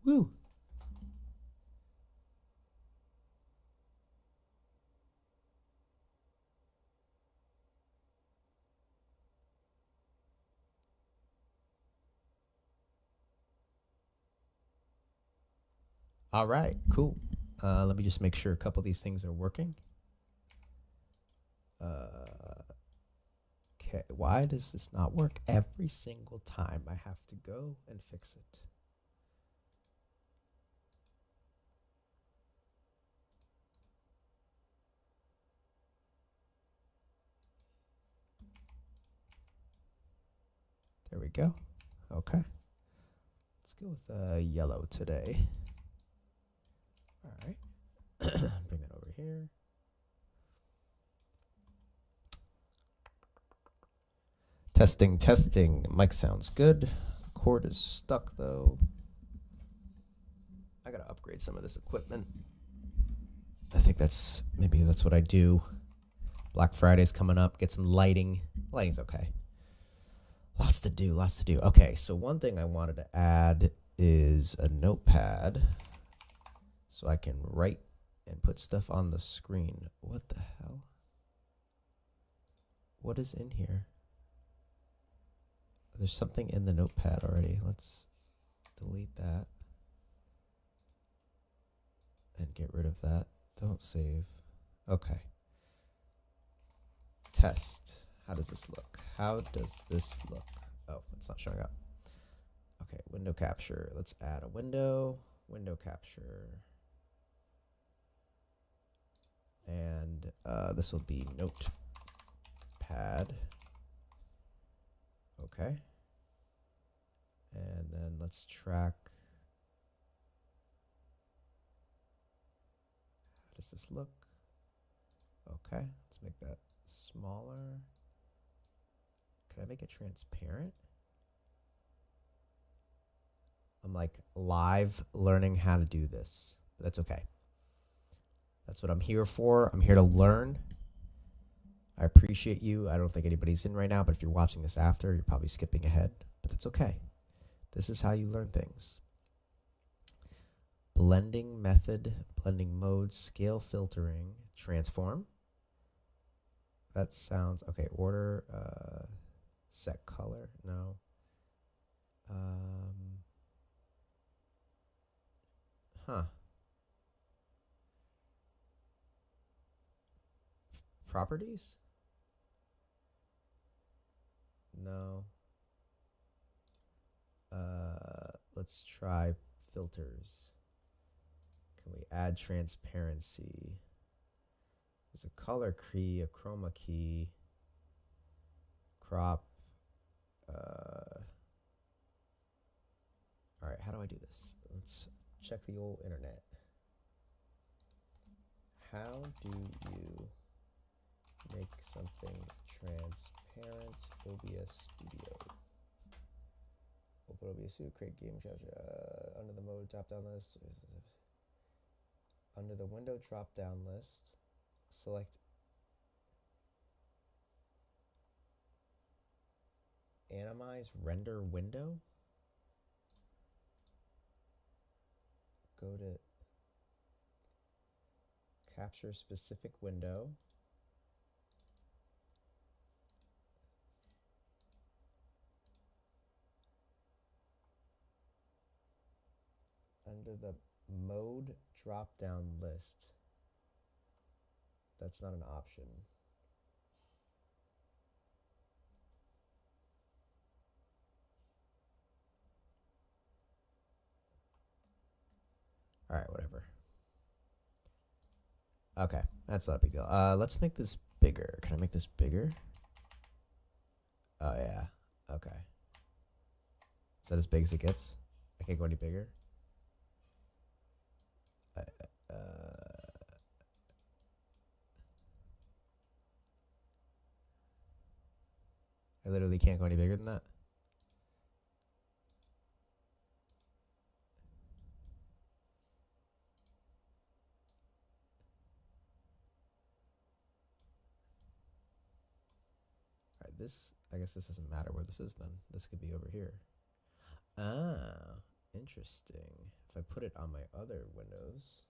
Woo. All right, cool. Let me just make sure a couple of these things are working. Okay, why does this not work? Every single time I have to go and fix it. There we go. Okay. Let's go with yellow today. All right. Bring that over here. Testing, testing. Mic sounds good. The cord is stuck though. I gotta upgrade some of this equipment. I think maybe that's what I do. Black Friday's coming up. Get some lighting. Lighting's okay. Lots to do, lots to do. Okay, so one thing I wanted to add is a notepad so I can write and put stuff on the screen. What the hell? What is in here? There's something in the notepad already. Let's delete that and get rid of that. Don't save. Okay. Test. How does this look? How does this look? Oh, it's not showing up. Okay, window capture. Let's add a window. Window capture. And this will be notepad. Okay. And then let's track. How does this look? Okay, let's make that smaller. Can I make it transparent? I'm like live learning how to do this. But that's okay. That's what I'm here for. I'm here to learn. I appreciate you. I don't think anybody's in right now, but if you're watching this after, you're probably skipping ahead. But that's okay. This is how you learn things. Blending method, blending mode, scale filtering, transform. That sounds okay. Order, set color. No. Properties? No. Let's try filters. Can we add transparency? There's a color key, a chroma key, crop. All right, how do I do this? Let's check the old internet. How do you make something transparent? OBS Studio. Open OBS Studio, create game capture. Under the mode drop down list. Under the window drop down list, select Animize render window. Go to capture specific window. Under the mode drop down list. That's not an option. All right, whatever. Okay, that's not a big deal. Let's make this bigger. Can I make this bigger? Oh, yeah. Okay. Is that as big as it gets? I can't go any bigger? I literally can't go any bigger than that. All right, I guess this doesn't matter where this is then. This could be over here. Ah, Interesting. If I put it on my other windows,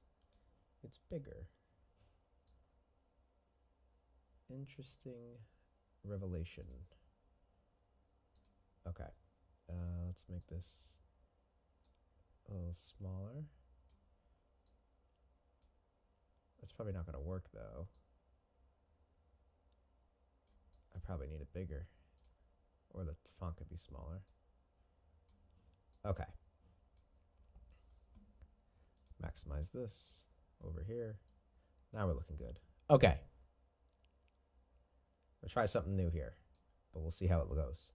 it's bigger. Interesting revelation. Okay. Let's make this a little smaller. That's probably not going to work, though. I probably need it bigger. Or the font could be smaller. Okay. Maximize this over here. Now we're looking good. Okay. We'll try something new here, but we'll see how it goes.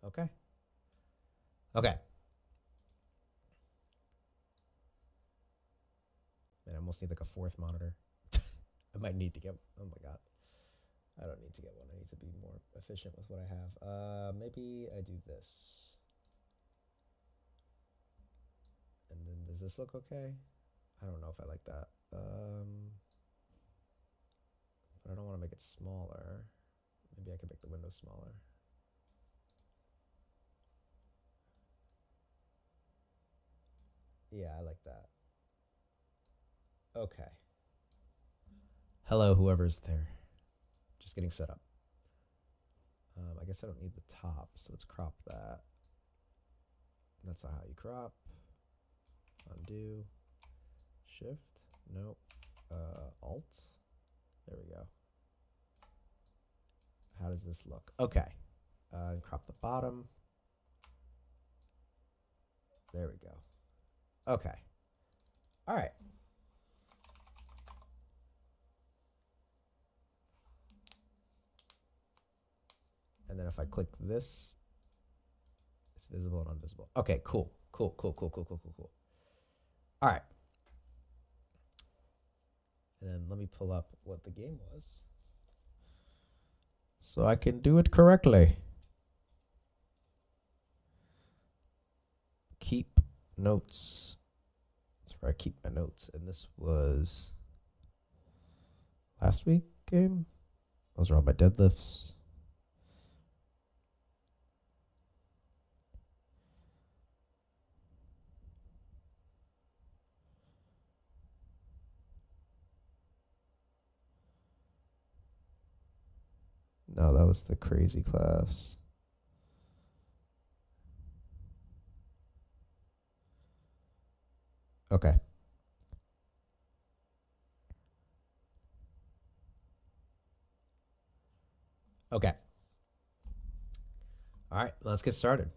Okay. Okay. Man, I almost need like a fourth monitor. I might need to get, oh my God. I don't need to get one. I need to be more efficient with what I have. Maybe I do this. And then does this look okay? I don't know if I like that. But I don't want to make it smaller. Maybe I could make the window smaller. Yeah, I like that. Okay. Hello, whoever's there. Just getting set up. I guess I don't need the top, so let's crop that. That's not how you crop. Undo. Shift. Nope. Alt. There we go. How does this look? Okay. Crop the bottom. There we go. Okay. All right. And then if I click this, it's visible and invisible. Okay, cool. Cool. All right. And then let me pull up what the game was so I can do it correctly. Keep notes. That's where I keep my notes. And this was last week game. Those are all my deadlifts. No, that was the crazy class. Okay. Okay. All right, let's get started.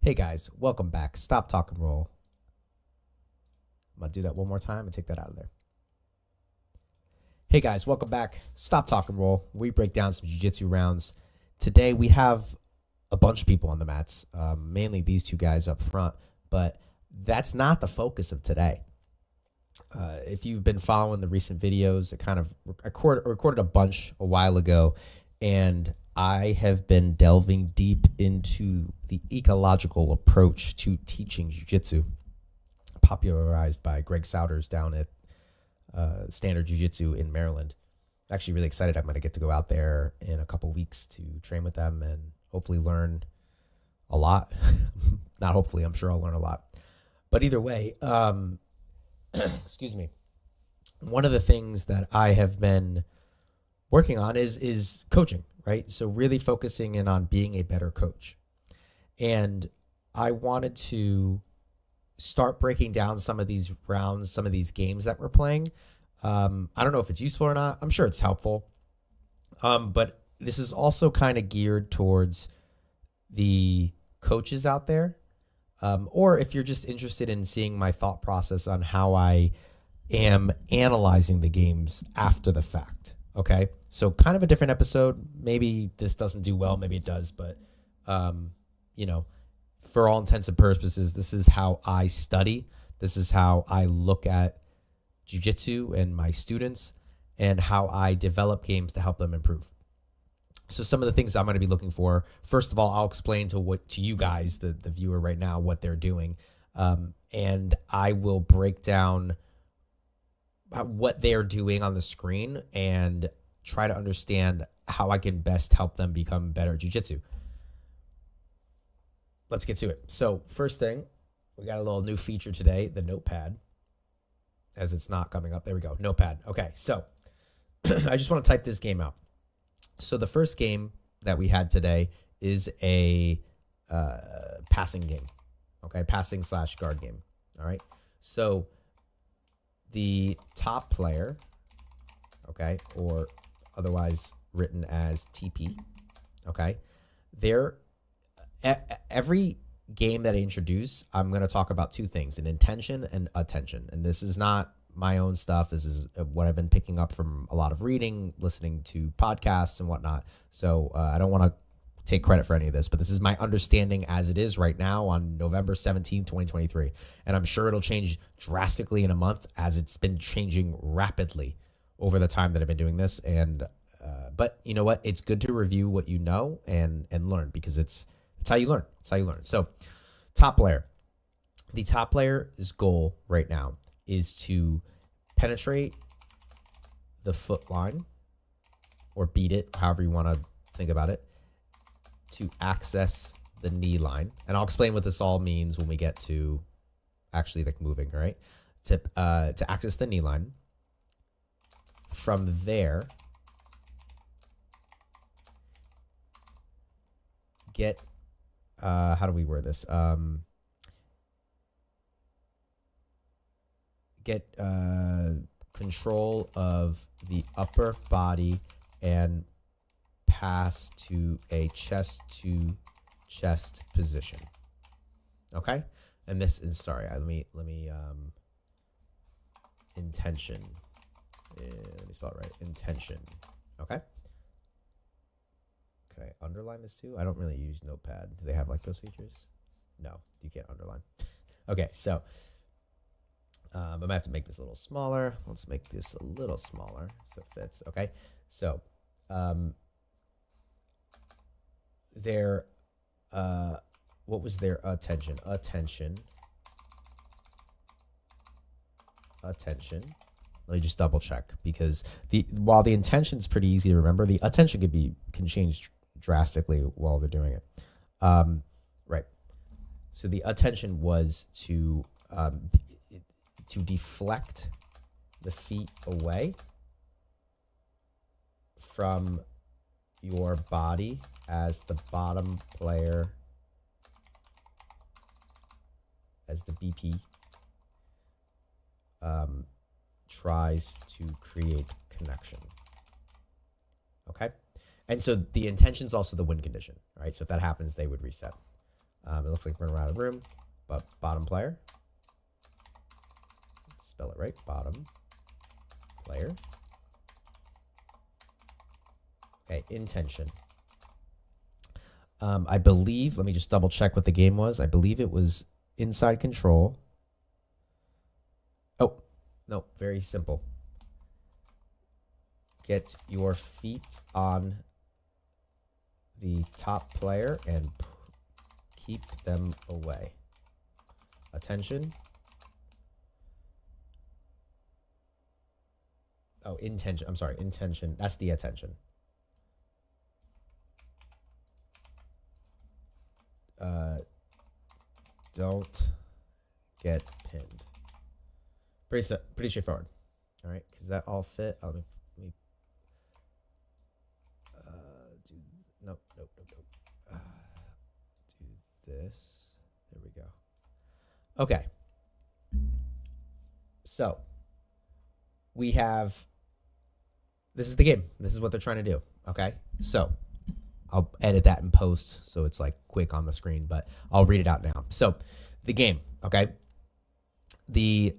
Hey guys, welcome back. Stop, talk, and roll. I'm going to do that one more time and take that out of there. Hey guys, welcome back. Stop, talk, and roll. We break down some jiu-jitsu rounds. Today we have a bunch of people on the mats, mainly these two guys up front, but that's not the focus of today. If you've been following the recent videos, I recorded a bunch a while ago, and I have been delving deep into the ecological approach to teaching jiu-jitsu, popularized by Greg Souders down at Standard Jiu-Jitsu in Maryland. Actually really excited. I'm going to get to go out there in a couple weeks to train with them and hopefully learn a lot. Not hopefully, I'm sure I'll learn a lot. But either way, excuse me. One of the things that I have been working on is coaching, right? So really focusing in on being a better coach. And I wanted to start breaking down some of these rounds, some of these games that we're playing. I don't know if it's useful or not. I'm sure it's helpful. But this is also kind of geared towards the coaches out there. Or if you're just interested in seeing my thought process on how I am analyzing the games after the fact. Okay. So kind of a different episode. Maybe this doesn't do well. Maybe it does. But, for all intents and purposes, this is how I study. This is how I look at jiu-jitsu and my students and how I develop games to help them improve. So some of the things I'm going to be looking for, first of all, I'll explain to you guys, the viewer right now, what they're doing. And I will break down what they're doing on the screen and try to understand how I can best help them become better at jiu-jitsu. Let's get to it. So first thing, we got a little new feature today, the notepad, as it's not coming up. There we go, notepad. Okay, so I just want to type this game out. So the first game that we had today is a passing game, okay, passing / guard game. All right, so the top player, okay, or otherwise written as TP, okay, every game that I introduce, I'm going to talk about two things: an intention and attention. And this is not my own stuff. This is what I've been picking up from a lot of reading, listening to podcasts and whatnot. So I don't want to take credit for any of this, but this is my understanding as it is right now on November 17, 2023. And I'm sure it'll change drastically in a month, as it's been changing rapidly over the time that I've been doing this. And but you know what? It's good to review what you know and learn, because it's how you learn. It's how you learn. So top player. The top player's goal right now is to penetrate the foot line, or beat it, however you want to think about it, to access the knee line. And I'll explain what this all means when we get to actually like moving, all right? To access the knee line. From there, get, how do we word this? Get control of the upper body and pass to a chest-to-chest position. Okay? And this is, sorry, let me intention. Let me spell it right. Intention. Okay? Can I underline this too? I don't really use Notepad. Do they have like those features? No, you can't underline. Okay, so I might have to make this a little smaller. Let's make this a little smaller so it fits. Okay, so what was their attention? Attention. Let me just double check, because while the intention is pretty easy to remember, the attention can change drastically while they're doing it. Right. So the attention was to deflect the feet away from your body as the bottom player, as the BP, tries to create connection. Okay? And so the intention is also the win condition, right? So if that happens, they would reset. It looks like we're around the room, but bottom player. Spell it right. Bottom player. Okay, intention. I believe, let me just double check what the game was. I believe it was inside control. Oh, no, very simple. Get your feet on the top player and keep them away. Attention. Oh, intention. I'm sorry, intention. That's the attention. Don't get pinned. Pretty straightforward. All right, does that all fit? Let me do nope. Do this. There we go. Okay. So we have. This is the game. This is what they're trying to do. Okay. So I'll edit that in post so it's like quick on the screen, but I'll read it out now. So the game, okay? The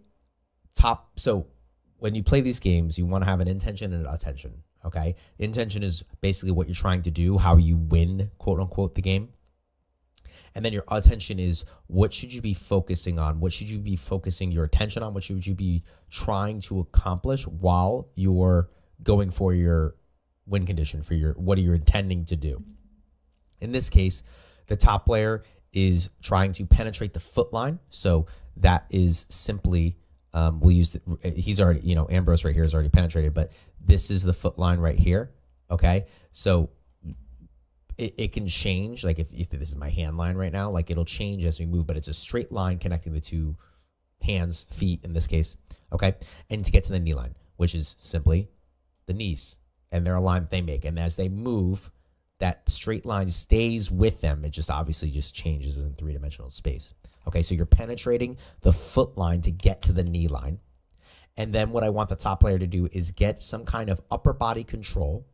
top, so when you play these games, you want to have an intention and an attention, okay? Intention is basically what you're trying to do, how you win, quote unquote, the game. And then your attention is what should you be focusing on? What should you be focusing your attention on? What should you be trying to accomplish while you're going for your win condition, for your what are you intending to do? In this case, the top player is trying to penetrate the foot line. So that is simply, we'll use, he's already, you know, Ambrose right here is already penetrated, but this is the foot line right here. Okay. So it can change. Like if this is my hand line right now, like it'll change as we move, but it's a straight line connecting the two hands, feet in this case. Okay. And to get to the knee line, which is simply the knees and their alignment they make. And as they move, that straight line stays with them. It just obviously just changes in three-dimensional space. Okay, so you're penetrating the foot line to get to the knee line. And then what I want the top player to do is get some kind of upper body control,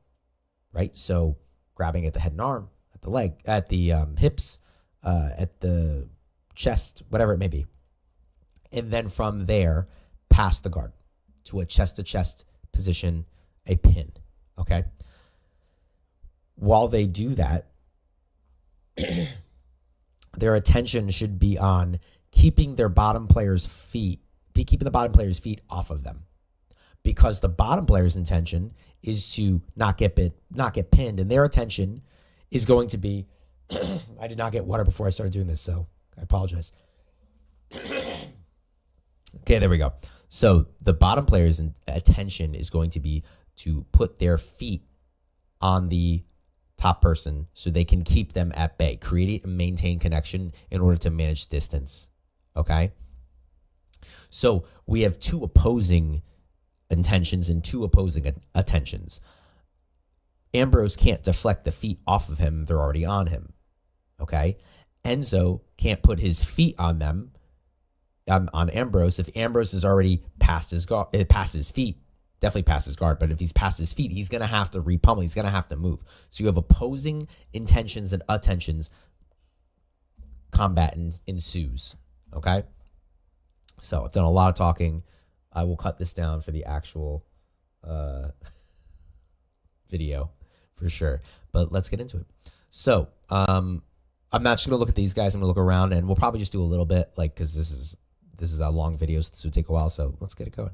right? So grabbing at the head and arm, at the leg, at the hips, at the chest, whatever it may be. And then from there, pass the guard to a chest-to-chest position, a pin, okay? While they do that, their attention should be on keeping their bottom player's feet, keeping the bottom player's feet off of them, because the bottom player's intention is to not get pinned, and their attention is going to be. I did not get water before I started doing this, so I apologize. Okay, there we go. So the bottom player's attention is going to be to put their feet on the top person so they can keep them at bay, create and maintain connection in order to manage distance. Okay? So we have two opposing intentions and two opposing attentions. Ambrose can't deflect the feet off of him. They're already on him. Okay? Enzo can't put his feet on them, on Ambrose, if Ambrose is already past his feet. Definitely past his guard, but if he's past his feet, he's going to have to repummel. He's going to have to move. So you have opposing intentions and attentions. Combat ensues. Okay? So I've done a lot of talking. I will cut this down for the actual video for sure. But let's get into it. So I'm not just going to look at these guys. I'm going to look around, and we'll probably just do a little bit, like, because this is a long video, so this would take a while. So let's get it going.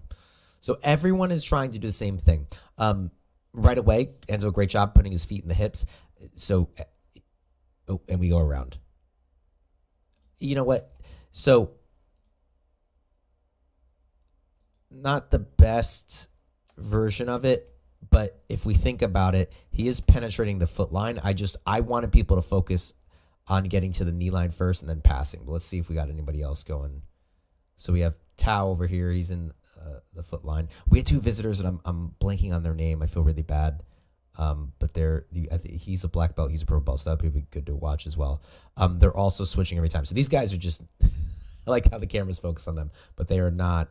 So everyone is trying to do the same thing. Right away, Enzo, great job putting his feet in the hips. So, and we go around. You know what? So, not the best version of it, but if we think about it, he is penetrating the foot line. I wanted people to focus on getting to the knee line first and then passing. But let's see if we got anybody else going. So we have Tao over here. He's in the foot line. We had two visitors, and I'm blanking on their name. I feel really bad. But he's a black belt. He's a purple belt, so that would be good to watch as well. They're also switching every time. So these guys are just, I like how the cameras focus on them, but they are not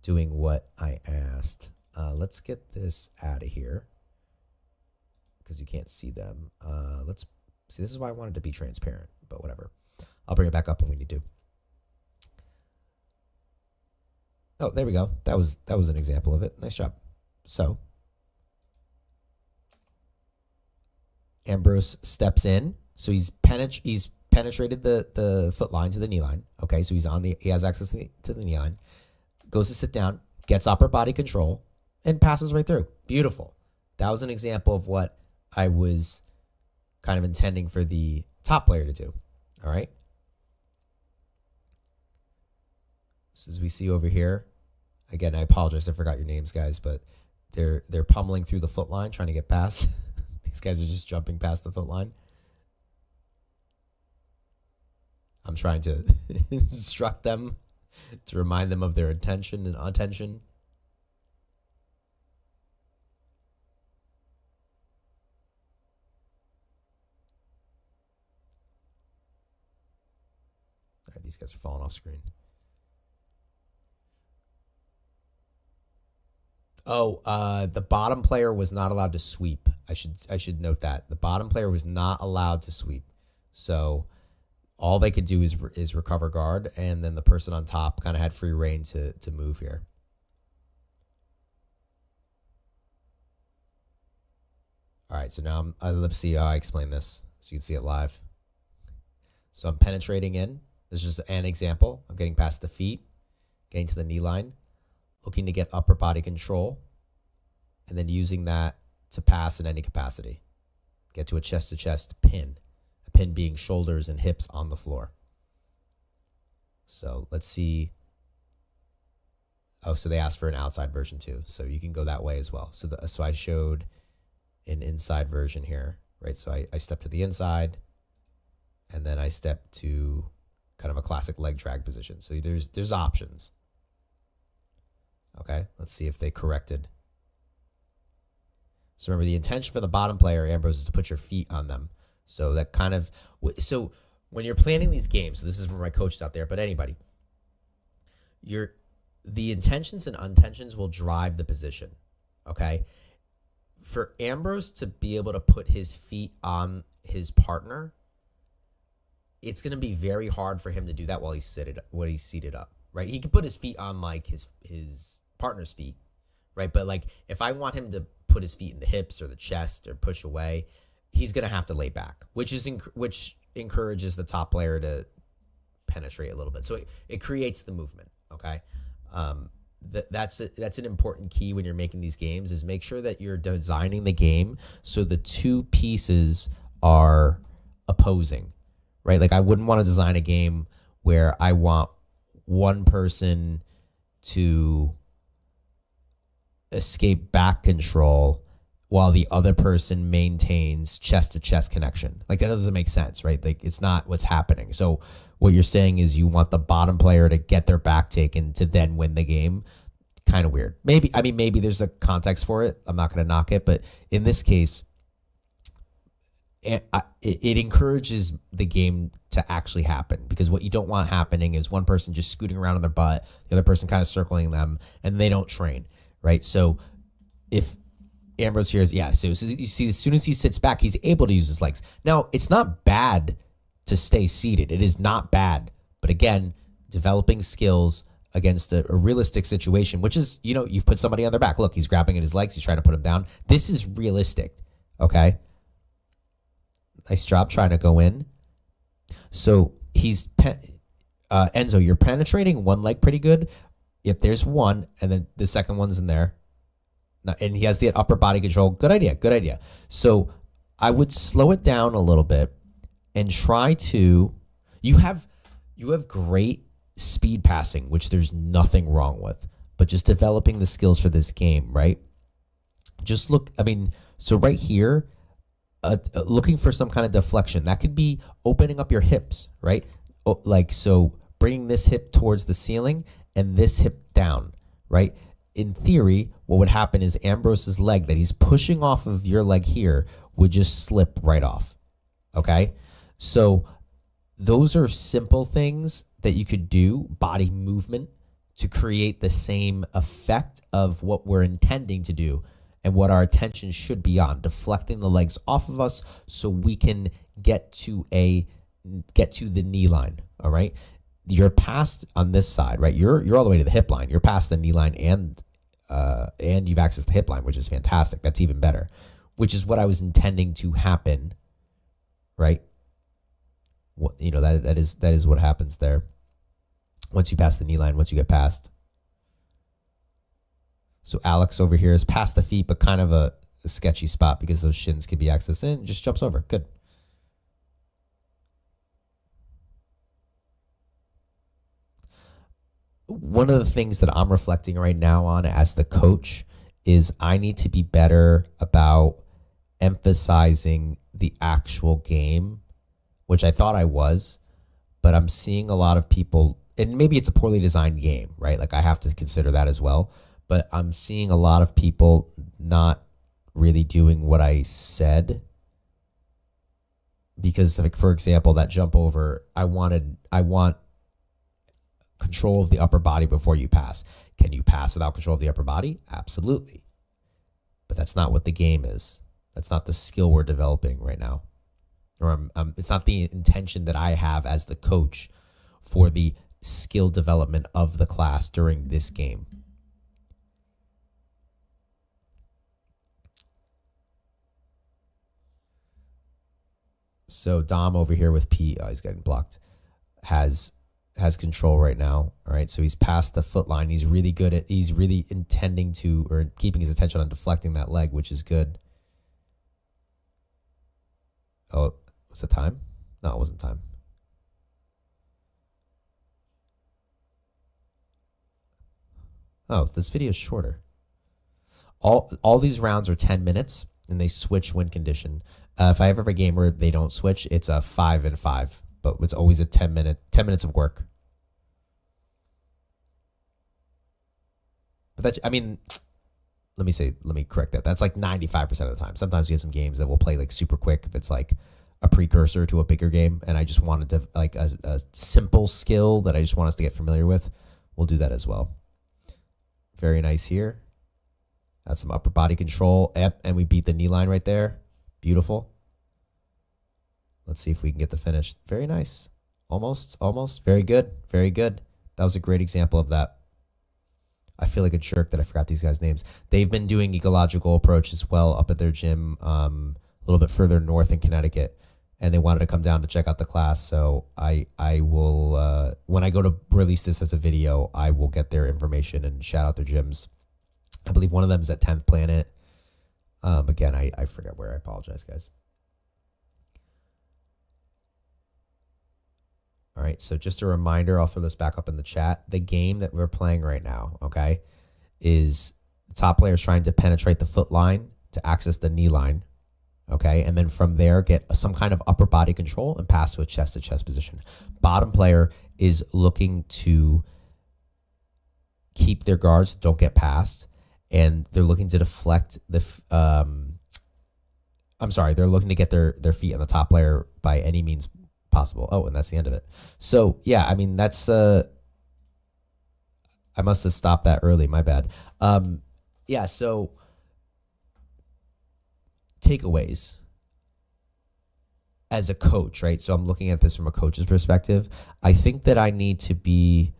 doing what I asked. Let's get this out of here because you can't see them. Let's see. This is why I wanted to be transparent, but whatever. I'll bring it back up when we need to. Oh, there we go. That was an example of it. Nice job. So Ambrose steps in. So he's penetrated the foot line to the knee line. Okay, so he has access to the knee line. Goes to sit down, gets upper body control, and passes right through. Beautiful. That was an example of what I was kind of intending for the top player to do. All right. So as we see over here, again, I apologize, I forgot your names, guys, but they're pummeling through the foot line, trying to get past. These guys are just jumping past the foot line. I'm trying to instruct them to remind them of their intention and attention. All right, these guys are falling off screen. Oh, the bottom player was not allowed to sweep. I should note that. The bottom player was not allowed to sweep. So all they could do is recover guard, and then the person on top kind of had free reign to move here. All right, so now let's see how I explain this so you can see it live. So I'm penetrating in. This is just an example. I'm getting past the feet, getting to the knee line, looking to get upper body control, and then using that to pass in any capacity. Get to a chest-to-chest pin. A pin being shoulders and hips on the floor. So let's see. Oh, so they asked for an outside version too. So you can go that way as well. So I showed an inside version here, right? So I step to the inside, and then I step to kind of a classic leg drag position. So there's options. Okay, let's see if they corrected. So remember, the intention for the bottom player, Ambrose, is to put your feet on them. So that kind of, so when you're planning these games, so this is for my coaches out there, but anybody, the intentions and unintentions will drive the position, okay? For Ambrose to be able to put his feet on his partner, it's going to be very hard for him to do that while he's seated up, right? He can put his feet on like his partner's feet, right? But like if I want him to put his feet in the hips or the chest or push away, he's going to have to lay back, which encourages the top player to penetrate a little bit. So it creates the movement, okay? That's an important key when you're making these games, is make sure that you're designing the game so the two pieces are opposing, right? Like I wouldn't want to design a game where I want one person to escape back control while the other person maintains chest-to-chest connection. Like that doesn't make sense, right? Like it's not what's happening. So what you're saying is you want the bottom player to get their back taken to then win the game. Kind of weird. Maybe there's a context for it. I'm not going to knock it, but in this case, it encourages the game to actually happen, because what you don't want happening is one person just scooting around on their butt, the other person kind of circling them, and they don't train, right? So if Ambrose here is, so you see, as soon as he sits back, he's able to use his legs. Now, it's not bad to stay seated. It is not bad. But again, developing skills against a realistic situation, which is, you've put somebody on their back. Look, he's grabbing at his legs. He's trying to put him down. This is realistic, okay? Nice job trying to go in. So he's, Enzo, you're penetrating one leg pretty good. Yep, there's one, and then the second one's in there. And he has the upper body control. Good idea. So I would slow it down a little bit and try to, you have great speed passing, which there's nothing wrong with, but just developing the skills for this game, right? Just look, so right here, looking for some kind of deflection. That could be opening up your hips, right? So bringing this hip towards the ceiling and this hip down, right? In theory, what would happen is Ambrose's leg that he's pushing off of your leg here would just slip right off, okay? So those are simple things that you could do, body movement, to create the same effect of what we're intending to do and what our attention should be on, deflecting the legs off of us so we can get to the knee line, all right? You're past on this side, right? You're all the way to the hip line. You're past the knee line and you've accessed the hip line, which is fantastic. That's even better, which is what I was intending to happen, right? That is what happens there. Once you pass the knee line, once you get past. So Alex over here is past the feet, but kind of a sketchy spot because those shins could be accessed in. Just jumps over. Good. One of the things that I'm reflecting right now on as the coach is I need to be better about emphasizing the actual game, which I thought I was, but I'm seeing a lot of people, and maybe it's a poorly designed game, right? Like I have to consider that as well, but I'm seeing a lot of people not really doing what I said, because like, for example, that jump over, I want control of the upper body before you pass. Can you pass without control of the upper body? Absolutely. But that's not what the game is. That's not the skill we're developing right now. Or it's not the intention that I have as the coach for the skill development of the class during this game. So Dom over here with P, he's getting blocked, has control right now. All right, so he's past the foot line. He's really intending to, or keeping his attention on deflecting that leg, which is good. Oh, what's the time? No, it wasn't time. Oh, this video is shorter. All these rounds are 10 minutes, and they switch win condition. If I ever have a game where they don't switch, it's a 5 and 5, but it's always a 10 minutes of work. But that's, I mean, let me correct that. That's like 95% of the time. Sometimes we have some games that will play like super quick if it's like a precursor to a bigger game, and I just wanted to like a simple skill that I just want us to get familiar with. We'll do that as well. Very nice here. That's some upper body control. Yep, and we beat the knee line right there. Beautiful. Let's see if we can get the finish. Very nice. Almost. Very good. Very good. That was a great example of that. I feel like a jerk that I forgot these guys' names. They've been doing ecological approach as well up at their gym a little bit further north in Connecticut. And they wanted to come down to check out the class. So I will, when I go to release this as a video, I will get their information and shout out their gyms. I believe one of them is at 10th Planet. Again, I forget where. I apologize, guys. All right, so just a reminder, I'll throw this back up in the chat. The game that we're playing right now, okay, is the top player is trying to penetrate the foot line to access the knee line, okay, and then from there get some kind of upper body control and pass to a chest-to-chest position. Bottom player is looking to keep their guards, don't get past, and they're looking to deflect the they're looking to get their feet on the top player by any means possible. Oh, and that's the end of it. So yeah, I mean, that's I must have stopped that early, my bad. Yeah, so takeaways as a coach, right? So I'm looking at this from a coach's perspective. I think that I need to be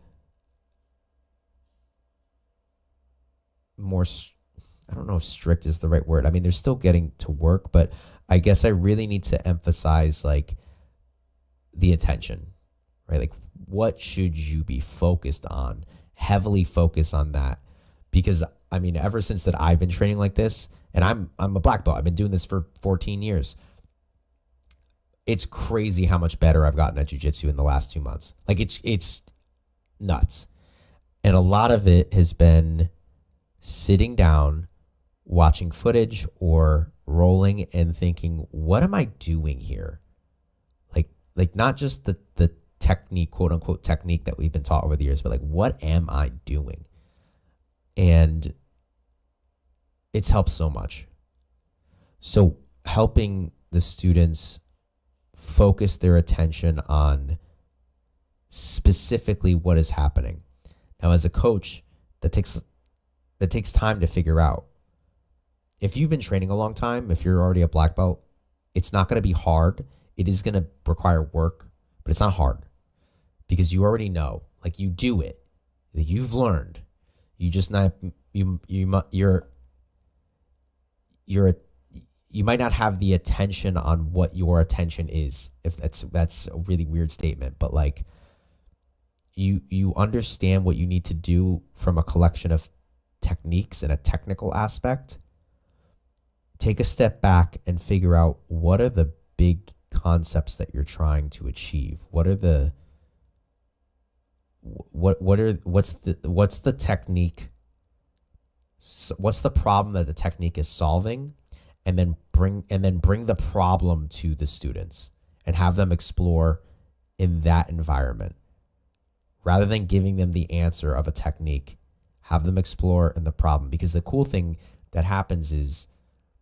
more, I don't know if strict is the right word. I mean, they're still getting to work, but I guess I really need to emphasize like the attention, right? Like, what should you be focused on? Heavily focus on that, because I mean, ever since that I've been training like this, and I'm a black belt. I've been doing this for 14 years. It's crazy how much better I've gotten at jiu-jitsu in the last 2 months. Like, it's nuts, and a lot of it has been sitting down, watching footage, or rolling and thinking, what am I doing here? Like not just the technique, quote unquote technique that we've been taught over the years, but like, what am I doing? And it's helped so much. So helping the students focus their attention on specifically what is happening. Now, as a coach, that takes time to figure out. If you've been training a long time, if you're already a black belt, it's not going to be hard. It is going to require work, but it's not hard because you already know. Like, you do it. You've learned. You just not you might not have the attention on what your attention is. If that's a really weird statement, but like you understand what you need to do from a collection of techniques and a technical aspect. Take a step back and figure out what are the big concepts that you're trying to achieve. What's the technique? What's the problem that the technique is solving? And then bring the problem to the students and have them explore in that environment. Rather than giving them the answer of a technique, have them explore in the problem. Because the cool thing that happens is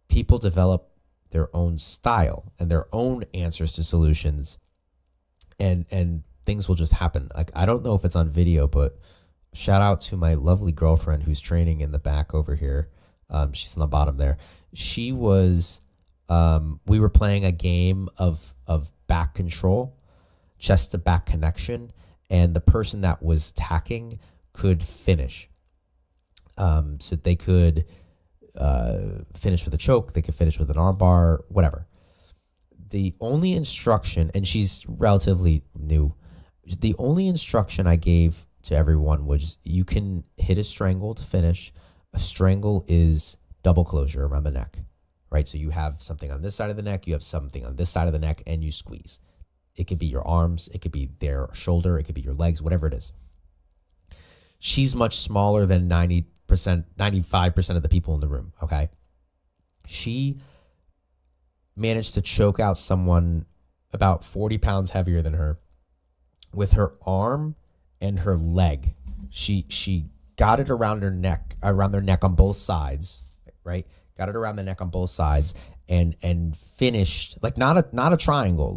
people develop their own style and their own answers to solutions, and things will just happen. Like, I don't know if it's on video, but shout out to my lovely girlfriend who's training in the back over here. She's on the bottom there. She was, we were playing a game of back control, chest to back connection, and the person that was attacking could finish. So they could finish with a choke, they could finish with an arm bar, whatever. The only instruction, and she's relatively new, the only instruction I gave to everyone was you can hit a strangle to finish. A strangle is double closure around the neck, right? So you have something on this side of the neck, you have something on this side of the neck, and you squeeze. It could be your arms. It could be their shoulder. It could be your legs, whatever it is. She's much smaller than 90%, 95% of the people in the room, okay? She managed to choke out someone about 40 pounds heavier than her with her arm and her leg. She got it around their neck on both sides, right? Got it around the neck on both sides and finished like not a triangle,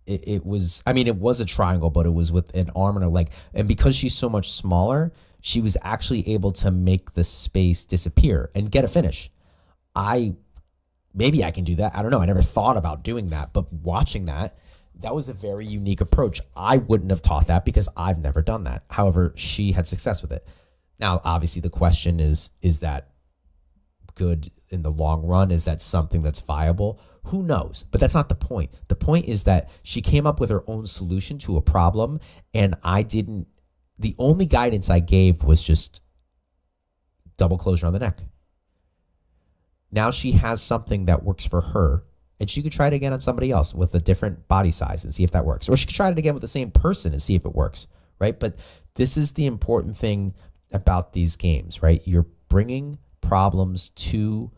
it was, I mean, it was a triangle, but it was with an arm and a leg. And because she's so much smaller, she was actually able to make the space disappear and get a finish. Maybe I can do that. I don't know. I never thought about doing that, but watching that was a very unique approach. I wouldn't have taught that because I've never done that. However, she had success with it. Now, obviously the question is that good in the long run? Is that something that's viable? Who knows? But that's not the point. The point is that she came up with her own solution to a problem, and the only guidance I gave was just double closure on the neck. Now she has something that works for her, and she could try it again on somebody else with a different body size and see if that works. Or she could try it again with the same person and see if it works, right? But this is the important thing about these games, right? You're bringing problems to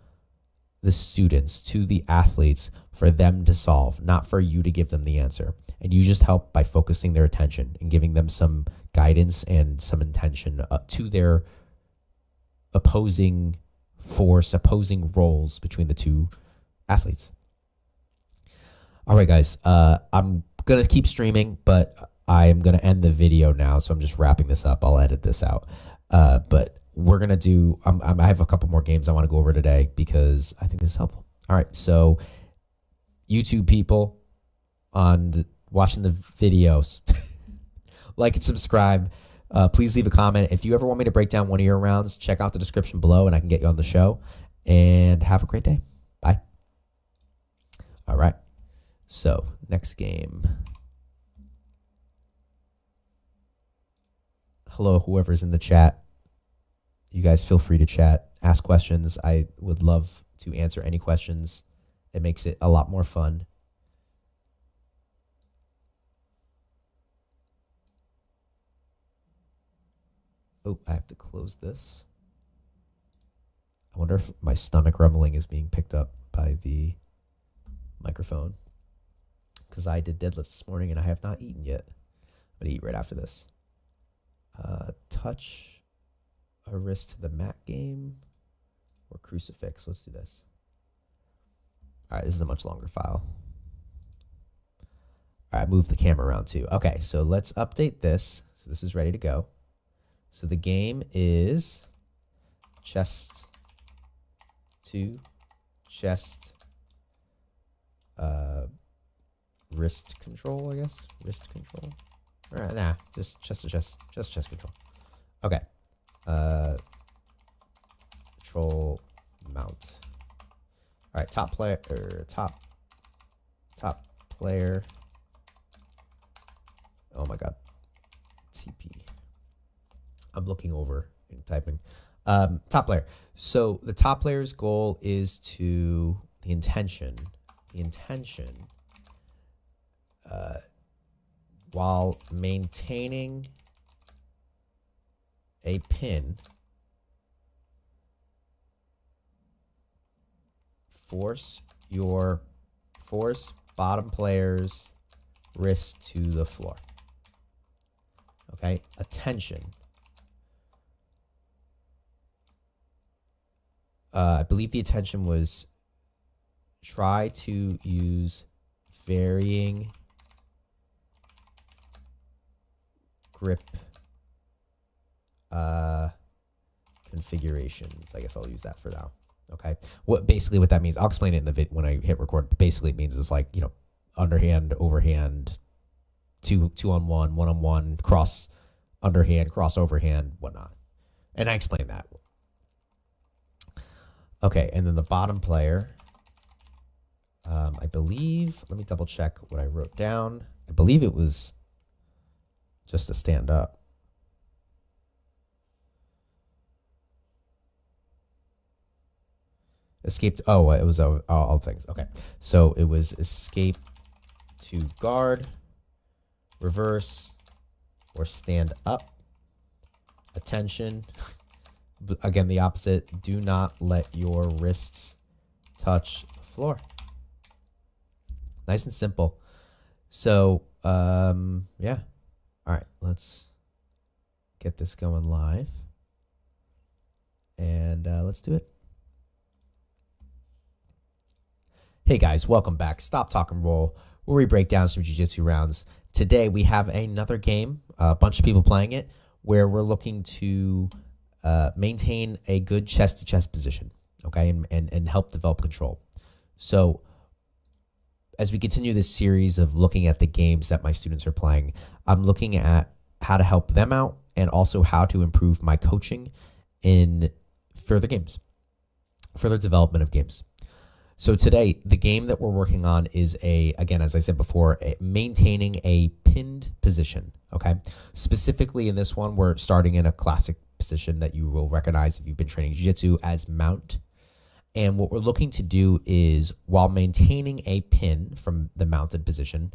the students, to the athletes, for them to solve, not for you to give them the answer. And you just help by focusing their attention and giving them some guidance and some intention to their opposing force, opposing roles between the two athletes. All right, guys, I'm going to keep streaming, but I am going to end the video now, so I'm just wrapping this up. I'll edit this out. But we're going to do, I have a couple more games I want to go over today because I think this is helpful. All right, so YouTube people watching the videos, like and subscribe. Please leave a comment. If you ever want me to break down one of your rounds, check out the description below and I can get you on the show. And have a great day. Bye. All right. So, next game. Hello, whoever's in the chat. You guys feel free to chat, ask questions. I would love to answer any questions. It makes it a lot more fun. Oh, I have to close this. I wonder if my stomach rumbling is being picked up by the microphone. Because I did deadlifts this morning and I have not eaten yet. I'm going to eat right after this. Touch a wrist to the mat game or crucifix. Let's do this. All right, this is a much longer file. All right, move the camera around too. Okay, so let's update this. So this is ready to go. So the game is chest to chest, wrist control, I guess. Wrist control. All right, nah, just chest to chest, just chest control. Okay. Control mount. All right, top player, top player. Oh my God. TP. I'm looking over and typing. Top player. So the top player's goal is the intention, while maintaining a pin, force bottom player's wrist to the floor. Okay, attention. I believe the attention was try to use varying grip configurations. I guess I'll use that for now. Okay. What that means, I'll explain it in the vid when I hit record. But basically, it means it's like, you know, underhand, overhand, two on one on one, cross underhand, cross overhand, whatnot. And I explained that. Okay, and then the bottom player, I believe, let me double check what I wrote down. I believe it was just to stand up. Escaped, oh, it was all things. Okay, so it was escape to guard, reverse, or stand up. Attention. Again, the opposite. Do not let your wrists touch the floor. Nice and simple. So, yeah. All right, let's get this going live. And let's do it. Hey guys, welcome back. Stop, Talk, and Roll, where we break down some jiu-jitsu rounds. Today we have another game, a bunch of people playing it, where we're looking to maintain a good chest-to-chest position, okay, and help develop control. So as we continue this series of looking at the games that my students are playing, I'm looking at how to help them out and also how to improve my coaching in further games, further development of games. So today, the game that we're working on is again, as I said before, maintaining a pinned position, okay? Specifically in this one, we're starting in a classic position that you will recognize if you've been training jiu-jitsu as mount. And what we're looking to do is, while maintaining a pin from the mounted position,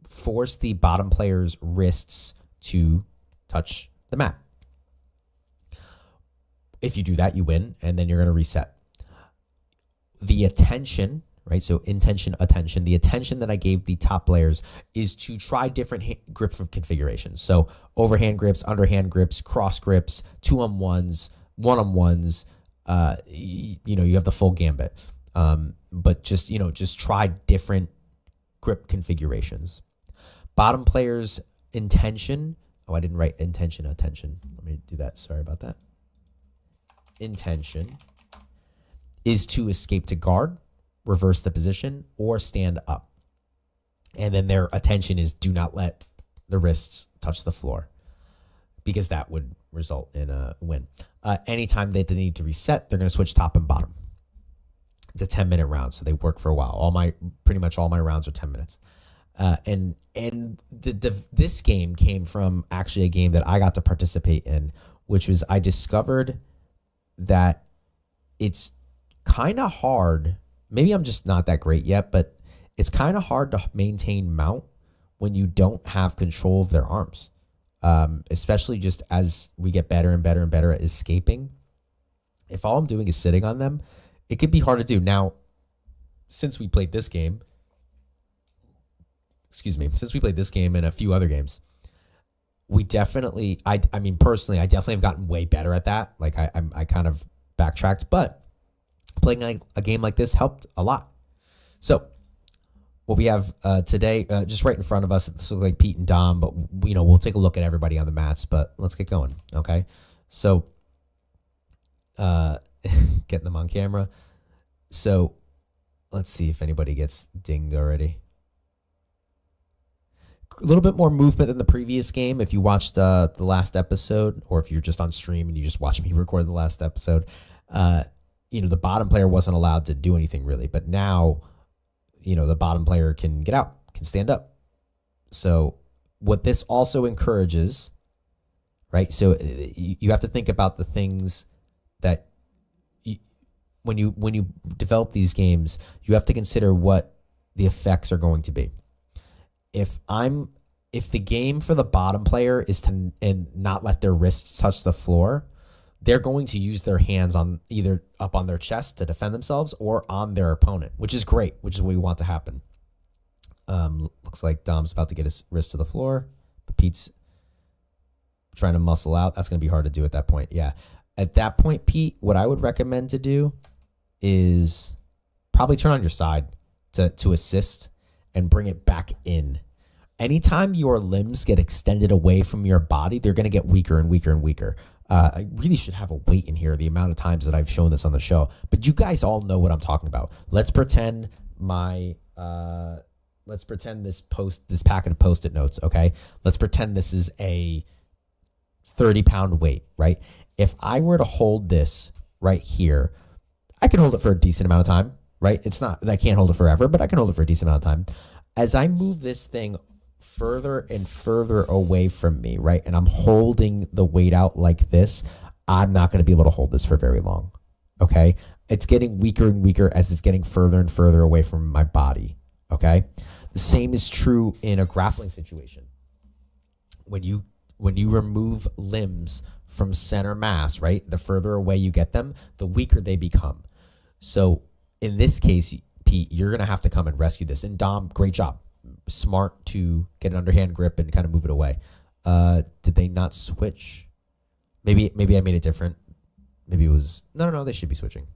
force the bottom player's wrists to touch the mat. If you do that, you win, and then you're going to reset. The attention, right? So intention, attention. The attention that I gave the top players is to try different grip configurations. So overhand grips, underhand grips, cross grips, 2-on-1s, 1-on-1s. You have the full gambit. But just try different grip configurations. Bottom players' intention. Oh, I didn't write intention, attention. Let me do that. Sorry about that. Intention is to escape to guard, reverse the position, or stand up. And then their attention is do not let the wrists touch the floor, because that would result in a win. Anytime they need to reset, they're going to switch top and bottom. It's a 10-minute round, so they work for a while. Pretty much all my rounds are 10 minutes. This game came from actually a game that I got to participate in, which was I discovered that it's kind of hard. Maybe I'm just not that great yet, but it's kind of hard to maintain mount when you don't have control of their arms, especially just as we get better and better and better at escaping. If all I'm doing is sitting on them, it could be hard to do. Now, since we played this game and a few other games, we definitely, I mean, personally, I definitely have gotten way better at that. Like I kind of backtracked, but playing a game like this helped a lot. So what we have today, just right in front of us, this looks like Pete and Dom, but we'll take a look at everybody on the mats, but let's get going. Okay. So, getting them on camera. So let's see if anybody gets dinged already. A little bit more movement than the previous game. If you watched the last episode, or if you're just on stream and you just watched me record the last episode, the bottom player wasn't allowed to do anything really, but now, the bottom player can get out, can stand up. So what this also encourages, right? So you have to think about the things that when you develop these games, you have to consider what the effects are going to be. If the game for the bottom player is to not let their wrists touch the floor, they're going to use their hands on either up on their chest to defend themselves or on their opponent, which is great, which is what we want to happen. Looks like Dom's about to get his wrist to the floor, but Pete's trying to muscle out. That's going to be hard to do at that point. Yeah. At that point, Pete, what I would recommend to do is probably turn on your side to assist and bring it back in. Anytime your limbs get extended away from your body, they're going to get weaker and weaker and weaker. I really should have a weight in here, the amount of times that I've shown this on the show, but you guys all know what I'm talking about. Let's pretend this packet of Post-it notes, okay? Let's pretend this is a 30-pound weight, right? If I were to hold this right here, I can hold it for a decent amount of time, right? It's not that I can't hold it forever, but I can hold it for a decent amount of time. As I move this thing further and further away from me, right, and I'm holding the weight out like this, I'm not going to be able to hold this for very long, okay? It's getting weaker and weaker as it's getting further and further away from my body, Okay? The same is true in a grappling situation. When you remove limbs from center mass, right? The further away you get them, the weaker they become. So in this case, Pete, you're going to have to come and rescue this. And Dom, great job. Smart to get an underhand grip and kind of move it away. Did they not switch? Maybe I made it different. Maybe it was... No, they should be switching.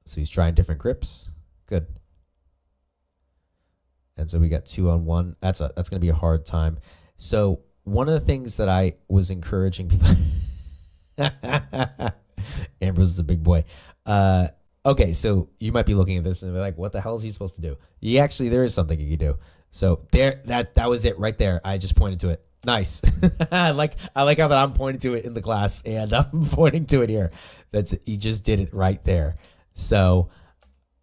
So he's trying different grips. Good. And so we got 2-on-1. That's going to be a hard time. So one of the things that I was encouraging people... Ambrose is a big boy. Okay, so you might be looking at this and be like, what the hell is he supposed to do? There is something you can do. So there, that was it right there. I just pointed to it. Nice. I like how that I'm pointing to it in the class and I'm pointing to it here. He just did it right there. So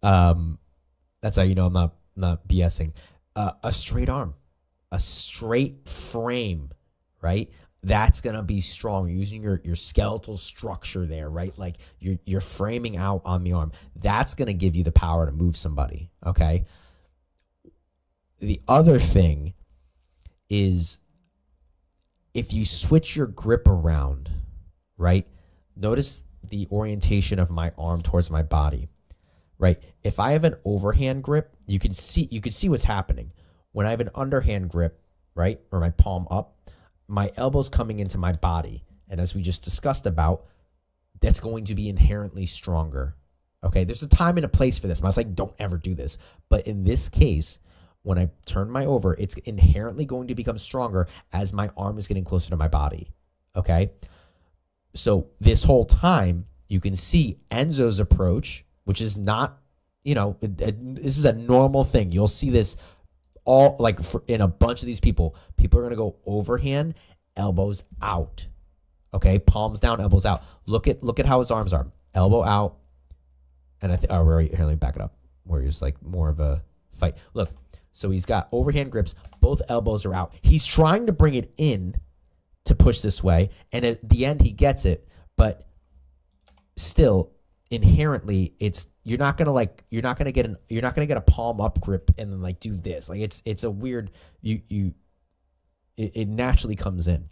that's how you know I'm not BSing. A straight arm, a straight frame, right? That's going to be strong. You're using your skeletal structure there, right? Like you're framing out on the arm. That's going to give you the power to move somebody, okay? The other thing is if you switch your grip around, right? Notice the orientation of my arm towards my body, right? If I have an overhand grip, you can see what's happening. When I have an underhand grip, right, or my palm up, my elbow's coming into my body. And as we just discussed about, that's going to be inherently stronger. Okay, there's a time and a place for this. I was like, don't ever do this. But in this case, when I turn my over, it's inherently going to become stronger as my arm is getting closer to my body. Okay, so this whole time, you can see Enzo's approach, which is not, this is a normal thing. You'll see this all in a bunch of these people. People are going to go overhand, elbows out. Okay, palms down, elbows out. Look at how his arms are. Elbow out. And let me back it up. Where he's like more of a fight. Look, so he's got overhand grips. Both elbows are out. He's trying to bring it in to push this way. And at the end, he gets it. But still, inherently, you're not gonna get a palm up grip and then like do this. Like it's a weird it naturally comes in.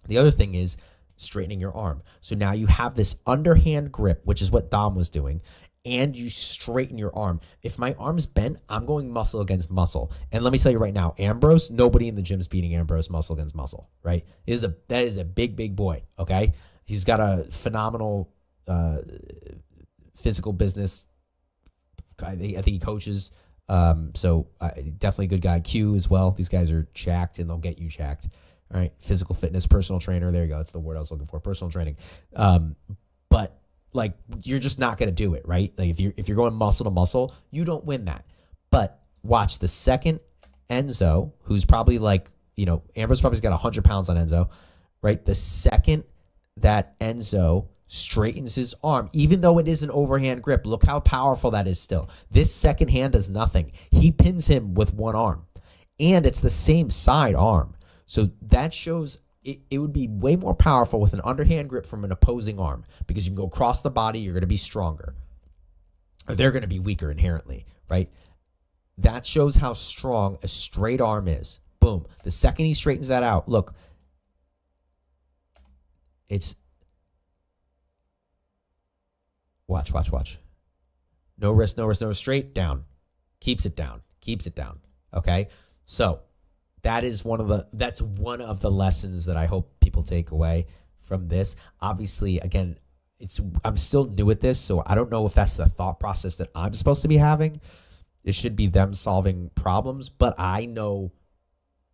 The other thing is straightening your arm. So now you have this underhand grip, which is what Dom was doing, and you straighten your arm. If my arm's bent, I'm going muscle against muscle. And let me tell you right now, Ambrose, nobody in the gym's beating Ambrose muscle against muscle, right? That is a big boy, okay? He's got a phenomenal physical business. I think he coaches. So definitely a good guy. Q as well. These guys are jacked and they'll get you jacked. All right. Physical fitness, personal trainer. There you go. That's the word I was looking for. Personal training. But like, you're just not going to do it, right? Like if you're going muscle to muscle, you don't win that. But watch the second Enzo, who's probably like, Amber's probably got 100 pounds on Enzo, right? The second that Enzo straightens his arm, even though it is an overhand grip, look how powerful that is still. This second hand does nothing. He pins him with one arm. And it's the same side arm. So that shows it would be way more powerful with an underhand grip from an opposing arm because you can go across the body, you're going to be stronger. Or they're going to be weaker inherently, right? That shows how strong a straight arm is. Boom. The second he straightens that out, look, it's... Watch. No wrist, straight down. Keeps it down. Okay? So that's one of the lessons that I hope people take away from this. Obviously, again, I'm still new at this, so I don't know if that's the thought process that I'm supposed to be having. It should be them solving problems, but I know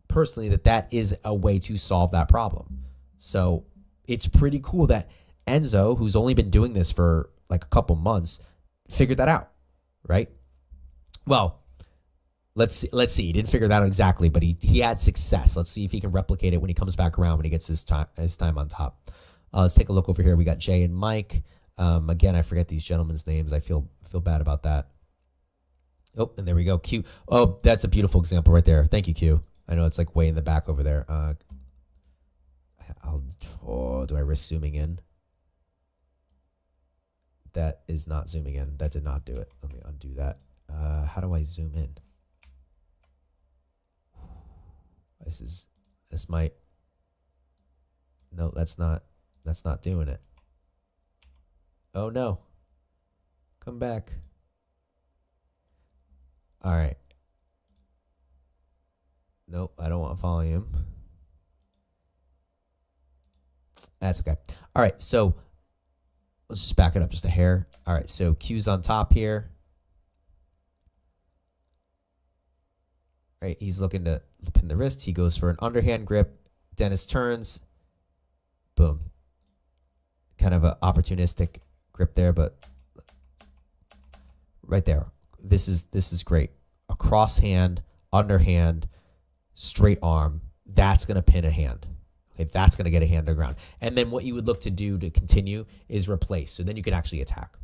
personally that is a way to solve that problem. So it's pretty cool that Enzo, who's only been doing this for like a couple months, figured that out, right? Well, let's see. He didn't figure that out exactly, but he had success. Let's see if he can replicate it when he comes back around, when he gets his time on top. Let's take a look over here. We got Jay and Mike. Again, I forget these gentlemen's names. I feel bad about that. Oh, and there we go. Q. Oh, that's a beautiful example right there. Thank you, Q. I know it's like way in the back over there. Do I risk zooming in? That is not zooming in. That did not do it. Let me undo that. How do I zoom in? This might. No, that's not doing it. Oh no. Come back. All right. Nope, I don't want volume. That's okay. All right, so let's just back it up just a hair. All right, so Q's on top here. All right, he's looking to pin the wrist. He goes for an underhand grip. Dennis turns. Boom. Kind of an opportunistic grip there, but right there. This is great. A cross hand, underhand, straight arm. That's going to pin a hand. Okay, that's going to get a hand to the ground. And then what you would look to do to continue is replace. So then you can actually attack.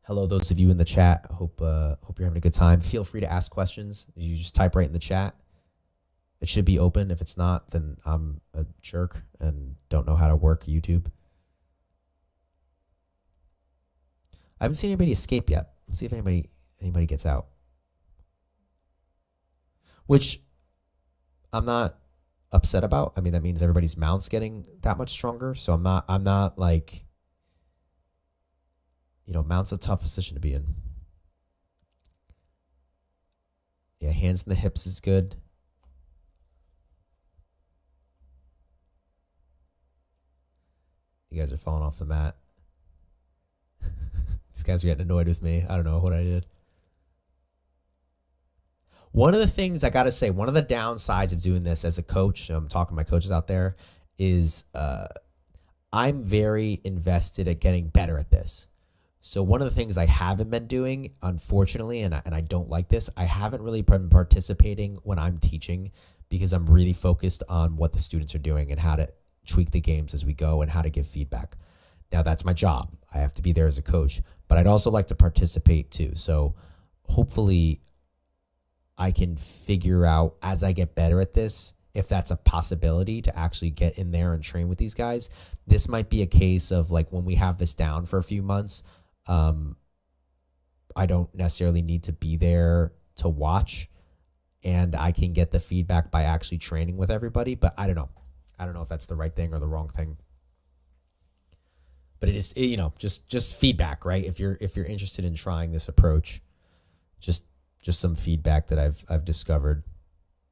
Hello, those of you in the chat. Hope you're having a good time. Feel free to ask questions. You just type right in the chat. It should be open. If it's not, then I'm a jerk and don't know how to work YouTube. I haven't seen anybody escape yet. Let's see if anybody gets out. Which I'm not upset about. I mean, that means everybody's mount's getting that much stronger. So I'm not like, mount's a tough position to be in. Yeah, hands in the hips is good. You guys are falling off the mat. These guys are getting annoyed with me. I don't know what I did. One of the things I got to say, one of the downsides of doing this as a coach, I'm talking to my coaches out there, is I'm very invested at getting better at this. So one of the things I haven't been doing, unfortunately, and I don't like this, I haven't really been participating when I'm teaching because I'm really focused on what the students are doing and how to tweak the games as we go and how to give feedback. Now, that's my job. I have to be there as a coach, but I'd also like to participate too. So hopefully I can figure out as I get better at this, if that's a possibility to actually get in there and train with these guys. This might be a case of like when we have this down for a few months, I don't necessarily need to be there to watch and I can get the feedback by actually training with everybody, but I don't know. I don't know if that's the right thing or the wrong thing. But it is, just feedback, right? If you're interested in trying this approach, just some feedback that I've discovered,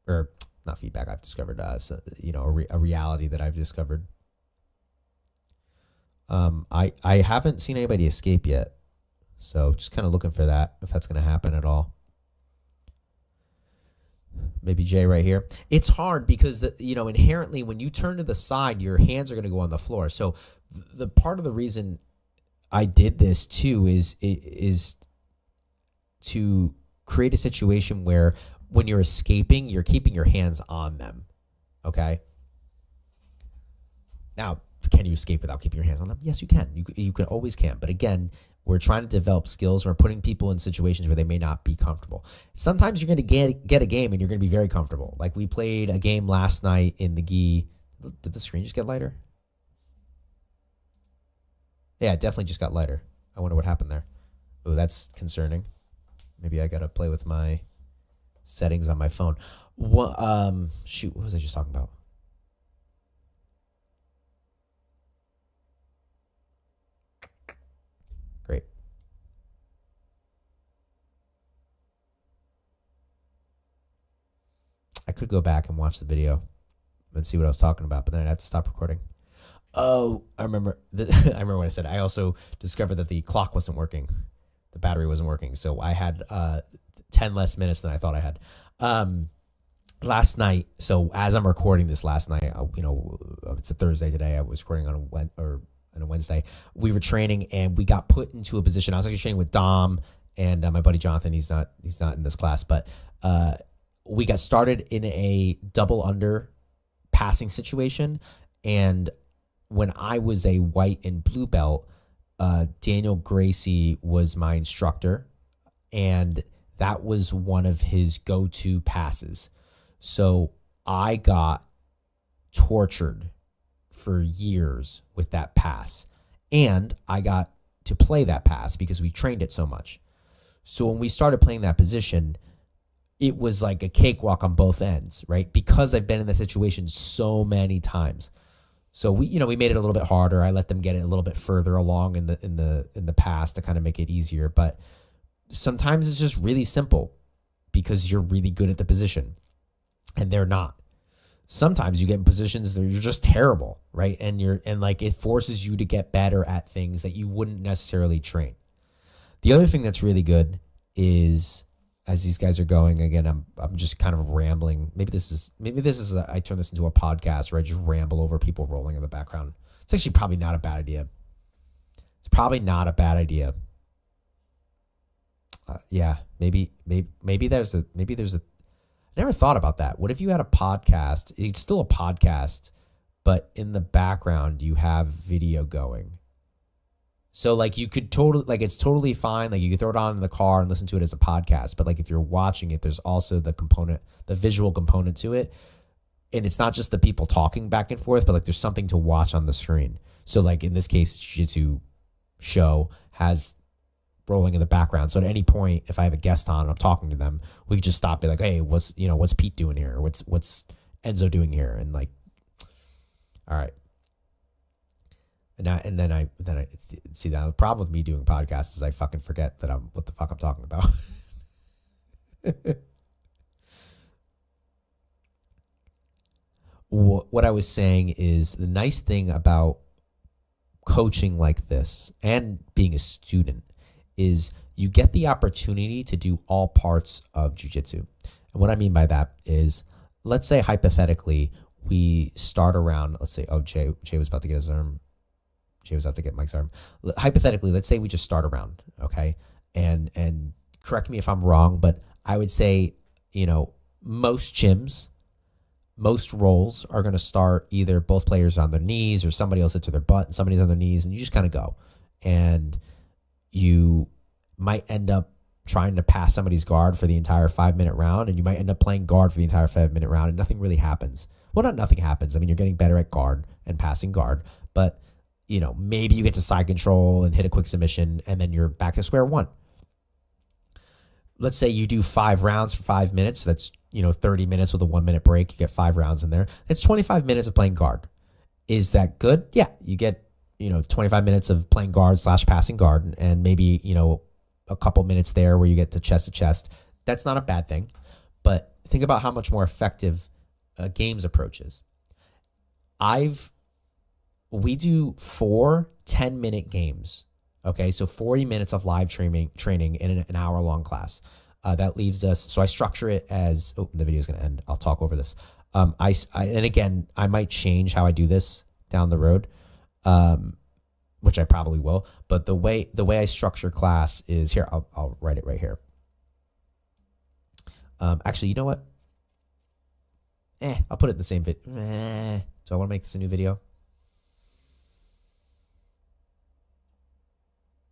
or not feedback I've discovered, a reality that I've discovered. I haven't seen anybody escape yet, so just kind of looking for that, if that's going to happen at all. Maybe Jay right here. It's hard because inherently when you turn to the side, your hands are going to go on the floor. So the part of the reason I did this too is to create a situation where when you're escaping, you're keeping your hands on them. Okay. Now, can you escape without keeping your hands on them? Yes, you can. You can always can. But again, we're trying to develop skills. We're putting people in situations where they may not be comfortable. Sometimes you're going to get a game and you're going to be very comfortable. Like we played a game last night in the gi. Did the screen just get lighter? Yeah, it definitely just got lighter. I wonder what happened there. Oh, that's concerning. Maybe I got to play with my settings on my phone. What was I just talking about? Great. I could go back and watch the video and see what I was talking about, but then I'd have to stop recording. Oh, I remember. I remember what I said. I also discovered that the clock wasn't working. The battery wasn't working. So I had 10 less minutes than I thought I had. Last night, so as I'm recording this last night, it's a Thursday today. I was recording on a Wednesday. We were training and we got put into a position. I was actually training with Dom and my buddy Jonathan. He's not in this class, but we got started in a double under passing situation. And when I was a white and blue belt, Daniel Gracie was my instructor, and that was one of his go-to passes. So I got tortured for years with that pass. And I got to play that pass because we trained it so much. So when we started playing that position, it was like a cakewalk on both ends, right? Because I've been in that situation so many times. So we made it a little bit harder. I let them get it a little bit further along in the pass to kind of make it easier. But sometimes it's just really simple because you're really good at the position and they're not. Sometimes you get in positions that you're just terrible, right? And it forces you to get better at things that you wouldn't necessarily train. The other thing that's really good is, as these guys are going, again, I'm just kind of rambling. Maybe this is I turn this into a podcast where I just ramble over people rolling in the background. It's actually probably not a bad idea. It's probably not a bad idea. Yeah, maybe there's a. I never thought about that. What if you had a podcast? It's still a podcast, but in the background you have video going. So like you could it's totally fine. Like you could throw it on in the car and listen to it as a podcast. But like if you're watching it, there's also the visual component to it. And it's not just the people talking back and forth, but like there's something to watch on the screen. So like in this case, Jiu-Jitsu show has rolling in the background. So at any point, if I have a guest on and I'm talking to them, we could just stop and be like, hey, what's Pete doing here? Or what's Enzo doing here? And like, all right. And then I see that the problem with me doing podcasts is I fucking forget what the fuck I'm talking about. What I was saying is the nice thing about coaching like this and being a student is you get the opportunity to do all parts of jiu-jitsu. And what I mean by that is, let's say hypothetically, we start around, let's say, Jay was about to get his arm. Jay was about to get Mike's arm. Hypothetically, let's say we just start around, okay? And correct me if I'm wrong, but I would say, most gyms, most rolls are going to start either both players on their knees or somebody else hit to their butt and somebody's on their knees, and you just kind of go. And you might end up trying to pass somebody's guard for the entire 5-minute round, and you might end up playing guard for the entire 5-minute round, and nothing really happens. Well, not nothing happens. I mean, you're getting better at guard and passing guard, but, maybe you get to side control and hit a quick submission, and then you're back to square one. Let's say you do 5 rounds for 5 minutes. So that's, 30 minutes with a 1-minute break. You get 5 rounds in there. It's 25 minutes of playing guard. Is that good? Yeah, you get 25 minutes of playing guard / passing guard, and maybe, a couple minutes there where you get to chest. That's not a bad thing. But think about how much more effective a games approach is. We do 4 10-minute games. Okay, so 40 minutes of live training in an hour-long class. That leaves us, so I structure it as, the video's going to end. I'll talk over this. And again, I might change how I do this down the road. Which I probably will, but the way I structure class is here. I'll write it right here. Actually, you know what? I'll put it in the same video. Do I want to make this a new video?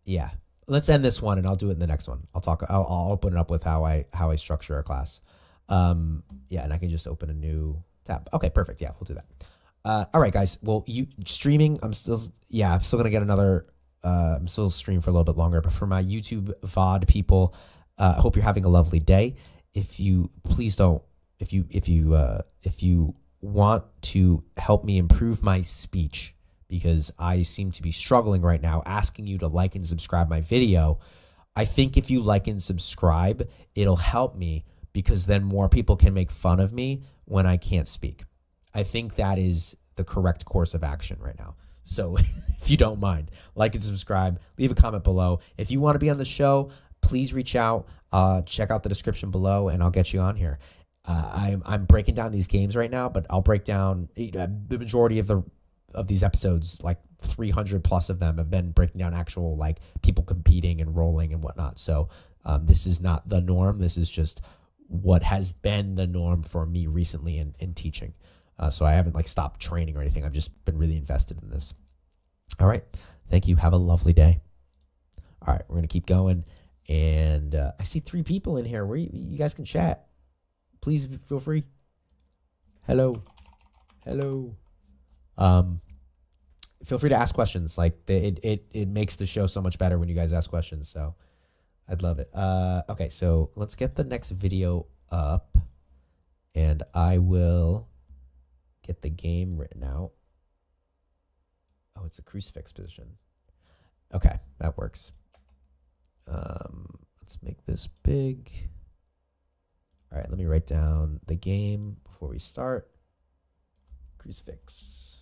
Yeah, let's end this one, and I'll do it in the next one. I'll open it up with how I structure our class. Yeah, and I can just open a new tab. Okay, perfect. Yeah, we'll do that. All right, guys. Well, you streaming, I'm still going to get another, I'm still streaming for a little bit longer, but for my YouTube VOD people, I hope you're having a lovely day. If you want to help me improve my speech, because I seem to be struggling right now, asking you to like and subscribe my video. I think if you like and subscribe, it'll help me, because then more people can make fun of me when I can't speak. I think that is the correct course of action right now. So if you don't mind, like and subscribe, leave a comment below. If you want to be on the show, please reach out, check out the description below, and I'll get you on here. I'm breaking down these games right now, but I'll break down the majority of these episodes, like 300 plus of them have been breaking down actual like people competing and rolling and whatnot. So this is not the norm. This is just what has been the norm for me recently in teaching. So I haven't like stopped training or anything. I've just been really invested in this. All right. Thank you. Have a lovely day. All right. We're going to keep going. And I see 3 people in here. Where you guys can chat. Please feel free. Hello. feel free to ask questions. Like it makes the show so much better when you guys ask questions. So I'd love it. Okay, so let's get the next video up, and I will get the game written out. Oh, it's a crucifix position. Okay, that works. Let's make this big. All right, let me write down the game before we start. Crucifix.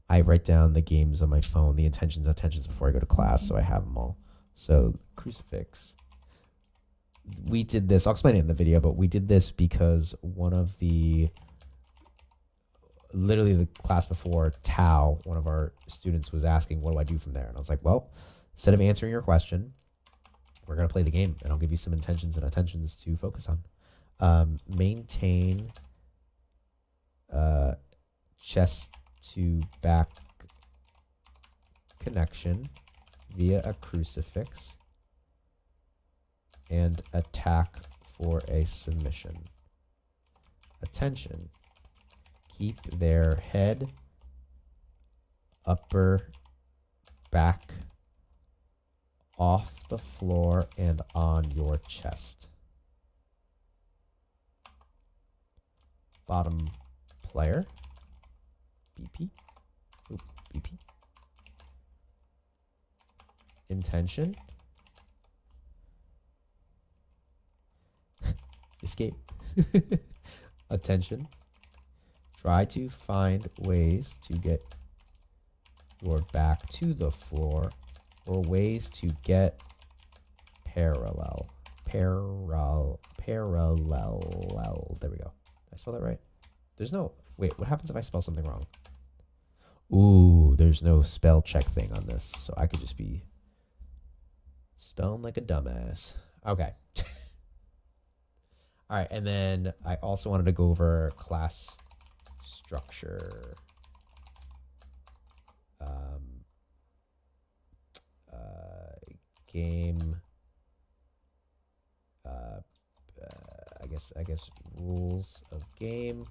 I write down the games on my phone, the intentions before I go to class, so I have them all. So crucifix. We did this. I'll explain it in the video, but we did this because one of literally the class before, Tao, one of our students was asking, what do I do from there? And I was like, well, instead of answering your question, we're going to play the game, and I'll give you some intentions and attentions to focus on. Maintain chest to back connection via a crucifix and attack for a submission. Attention. Keep their head, upper back off the floor and on your chest. Bottom player. BP. Oop, BP. Intention. Escape. Attention. Try to find ways to get your back to the floor or ways to get parallel. Parallel. There we go. Did I spell that right? There's no... Wait, what happens if I spell something wrong? Ooh, there's no spell check thing on this, so I could just be spelling like a dumbass. Okay. All right, and then I also wanted to go over class structure. Game. I guess rules of game.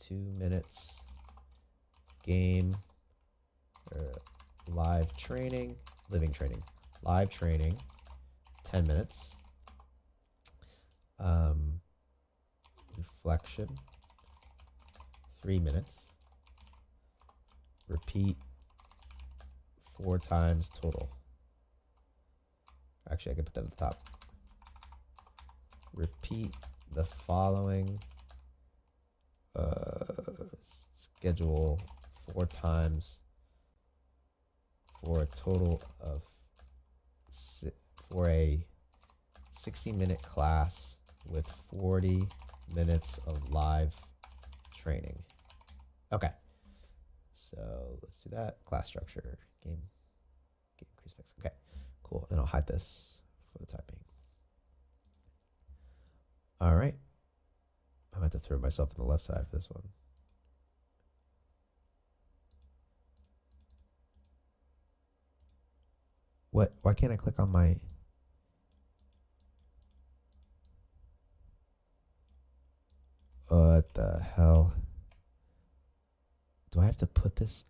2 minutes. Game. Live training. Living training. Live training. 10 minutes. Reflection. 3 minutes. Repeat 4 times total. Actually, I could put that at the top. Repeat the following schedule 4 times for a total of for a 60-minute class with 40 minutes of live training. Okay. So let's do that. Class structure. Game crucifix. Okay. Cool. And I'll hide this for the time being. All right. I'm going to have to throw myself on the left side for this one. What? Why can't I click on my... What the hell? Do I have to put this...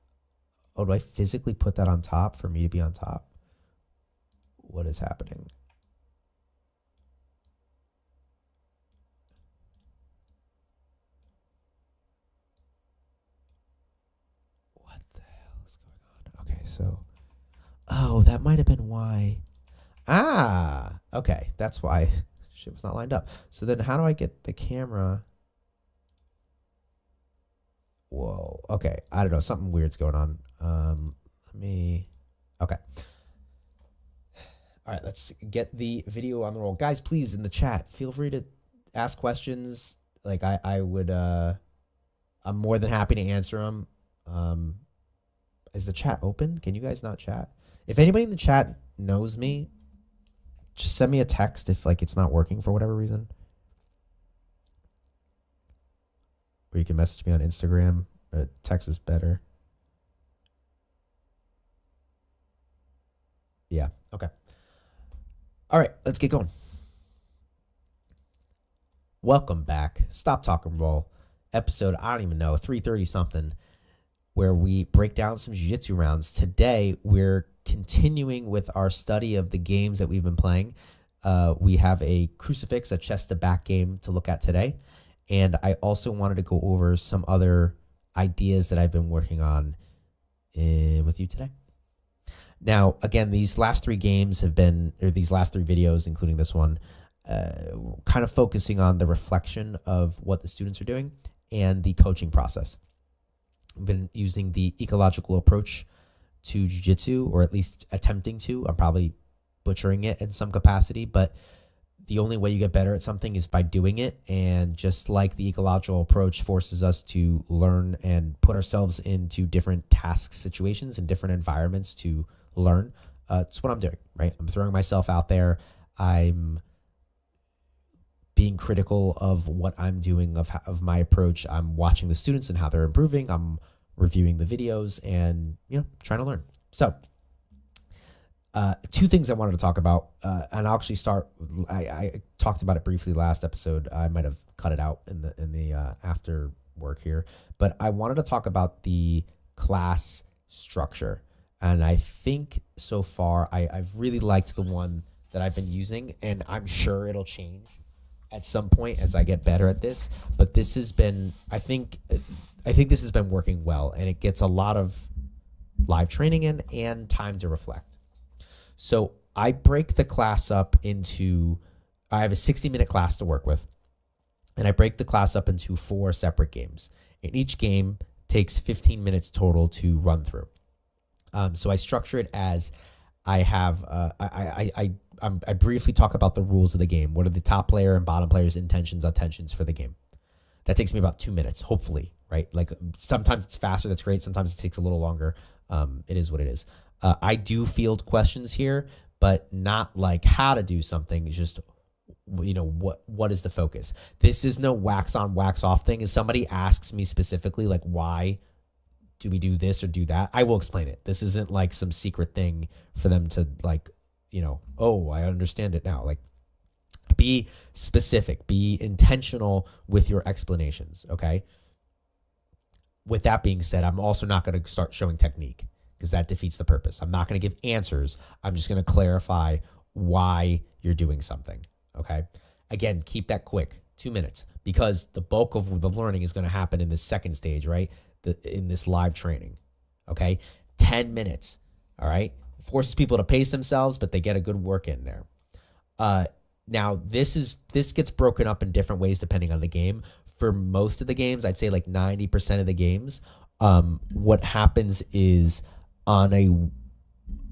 Oh, do I physically put that on top for me to be on top? What is happening? What the hell is going on? Okay, so... Oh, that might have been why. Ah, okay. That's why shit was not lined up. So then how do I get the camera? Whoa. Okay. I don't know. Something weird's going on. Okay. All right. Let's get the video on the roll. Guys, please, in the chat, feel free to ask questions. Like I would, I'm more than happy to answer them. Is the chat open? Can you guys not chat? If anybody in the chat knows me, just send me a text if like it's not working for whatever reason. Or you can message me on Instagram. Text is better. Yeah, okay. All right, let's get going. Welcome back. Stop Talk and Roll, episode, I don't even know, 330 something, where we break down some jiu-jitsu rounds. Today, we're continuing with our study of the games that we've been playing. We have a crucifix, a chest to back game to look at today. And I also wanted to go over some other ideas that I've been working on with you today. Now, again, these last three games have been, or these last three videos, including this one, kind of focusing on the reflection of what the students are doing and the coaching process. I've been using the ecological approach to jiu-jitsu, or at least attempting to. I'm probably butchering it in some capacity, but the only way you get better at something is by doing it. And just like the ecological approach forces us to learn and put ourselves into different task situations and different environments to learn, it's what I'm doing, right? I'm throwing myself out there. I'm being critical of what I'm doing, of my approach. I'm watching the students and how they're improving. I'm reviewing the videos and, trying to learn. So two things I wanted to talk about, and I'll actually start. I talked about it briefly last episode. I might have cut it out in the after work here, but I wanted to talk about the class structure. And I think so far I've really liked the one that I've been using, and I'm sure it'll change at some point as I get better at this. But this has been, I think this has been working well, and it gets a lot of live training in and time to reflect. So I break the class up into, I have a 60-minute class to work with, and I break the class up into 4 separate games. And each game takes 15 minutes total to run through. So I structure it as I have, I briefly talk about the rules of the game. What are the top player and bottom players' intentions for the game? That takes me about 2 minutes, hopefully, right? Like sometimes it's faster, that's great. Sometimes it takes a little longer. It is what it is. I do field questions here, but not like how to do something. It's just, what is the focus? This is no wax on, wax off thing. If somebody asks me specifically, like, why do we do this or do that? I will explain it. This isn't like some secret thing for them to like, oh, I understand it now. Like, be specific, be intentional with your explanations. Okay. With that being said, I'm also not going to start showing technique, because that defeats the purpose. I'm not going to give answers. I'm just going to clarify why you're doing something. Okay. Again, keep that quick, 2 minutes, because the bulk of the learning is going to happen in this second stage, right? In this live training. Okay. 10 minutes. All right. Forces people to pace themselves, but they get a good work in there. Now this gets broken up in different ways depending on the game. For most of the games, I'd say like 90% of the games, what happens is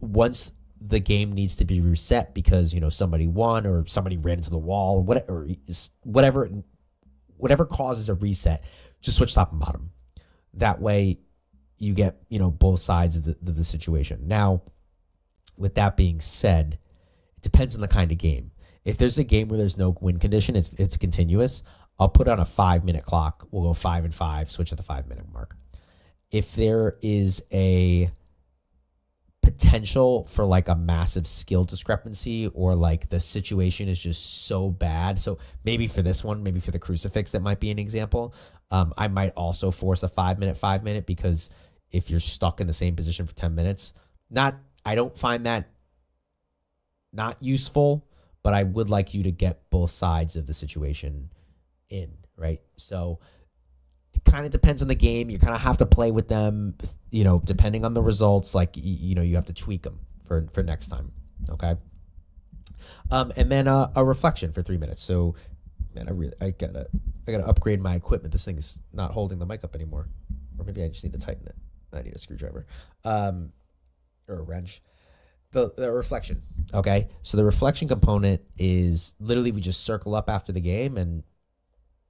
once the game needs to be reset because, somebody won or somebody ran into the wall or whatever causes a reset, just switch top and bottom. That way you get, both sides of the situation. Now, with that being said, it depends on the kind of game. If there's a game where there's no win condition, it's continuous, I'll put on a 5-minute clock. We'll go 5 and 5, switch at the 5-minute mark. If there is a potential for like a massive skill discrepancy, or like the situation is just so bad. So maybe for this one, maybe for the crucifix, that might be an example. I might also force a 5-minute, because if you're stuck in the same position for 10 minutes, I don't find that not useful, but I would like you to get both sides of the situation in, right? So it kind of depends on the game. You kind of have to play with them, depending on the results. Like, you have to tweak them for next time. Okay. And then a reflection for 3 minutes. So, man, I gotta upgrade my equipment. This thing's not holding the mic up anymore, or maybe I just need to tighten it. I need a screwdriver, or a wrench. The reflection. Okay. So the reflection component is literally, we just circle up after the game and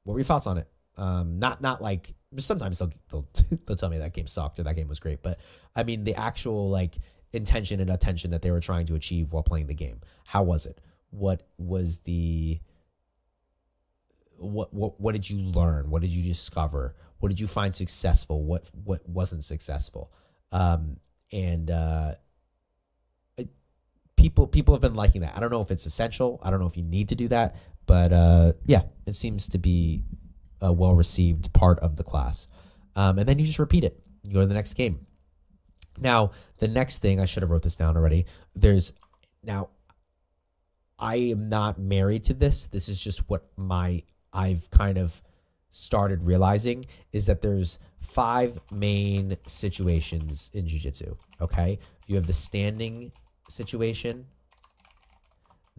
what were your thoughts on it? Not like, sometimes they'll tell me that game sucked or that game was great, but I mean the actual like intention and attention that they were trying to achieve while playing the game. How was it? What was what did you learn? What did you discover? What did you find successful? What wasn't successful? People have been liking that. I don't know if it's essential. I don't know if you need to do that, but yeah, it seems to be well-received part of the class. And then you just repeat it. You go to the next game. Now, the next thing, I should have wrote this down already. Now, I am not married to this. This is just what I've kind of started realizing is that there's 5 main situations in jiu-jitsu, okay? You have the standing situation,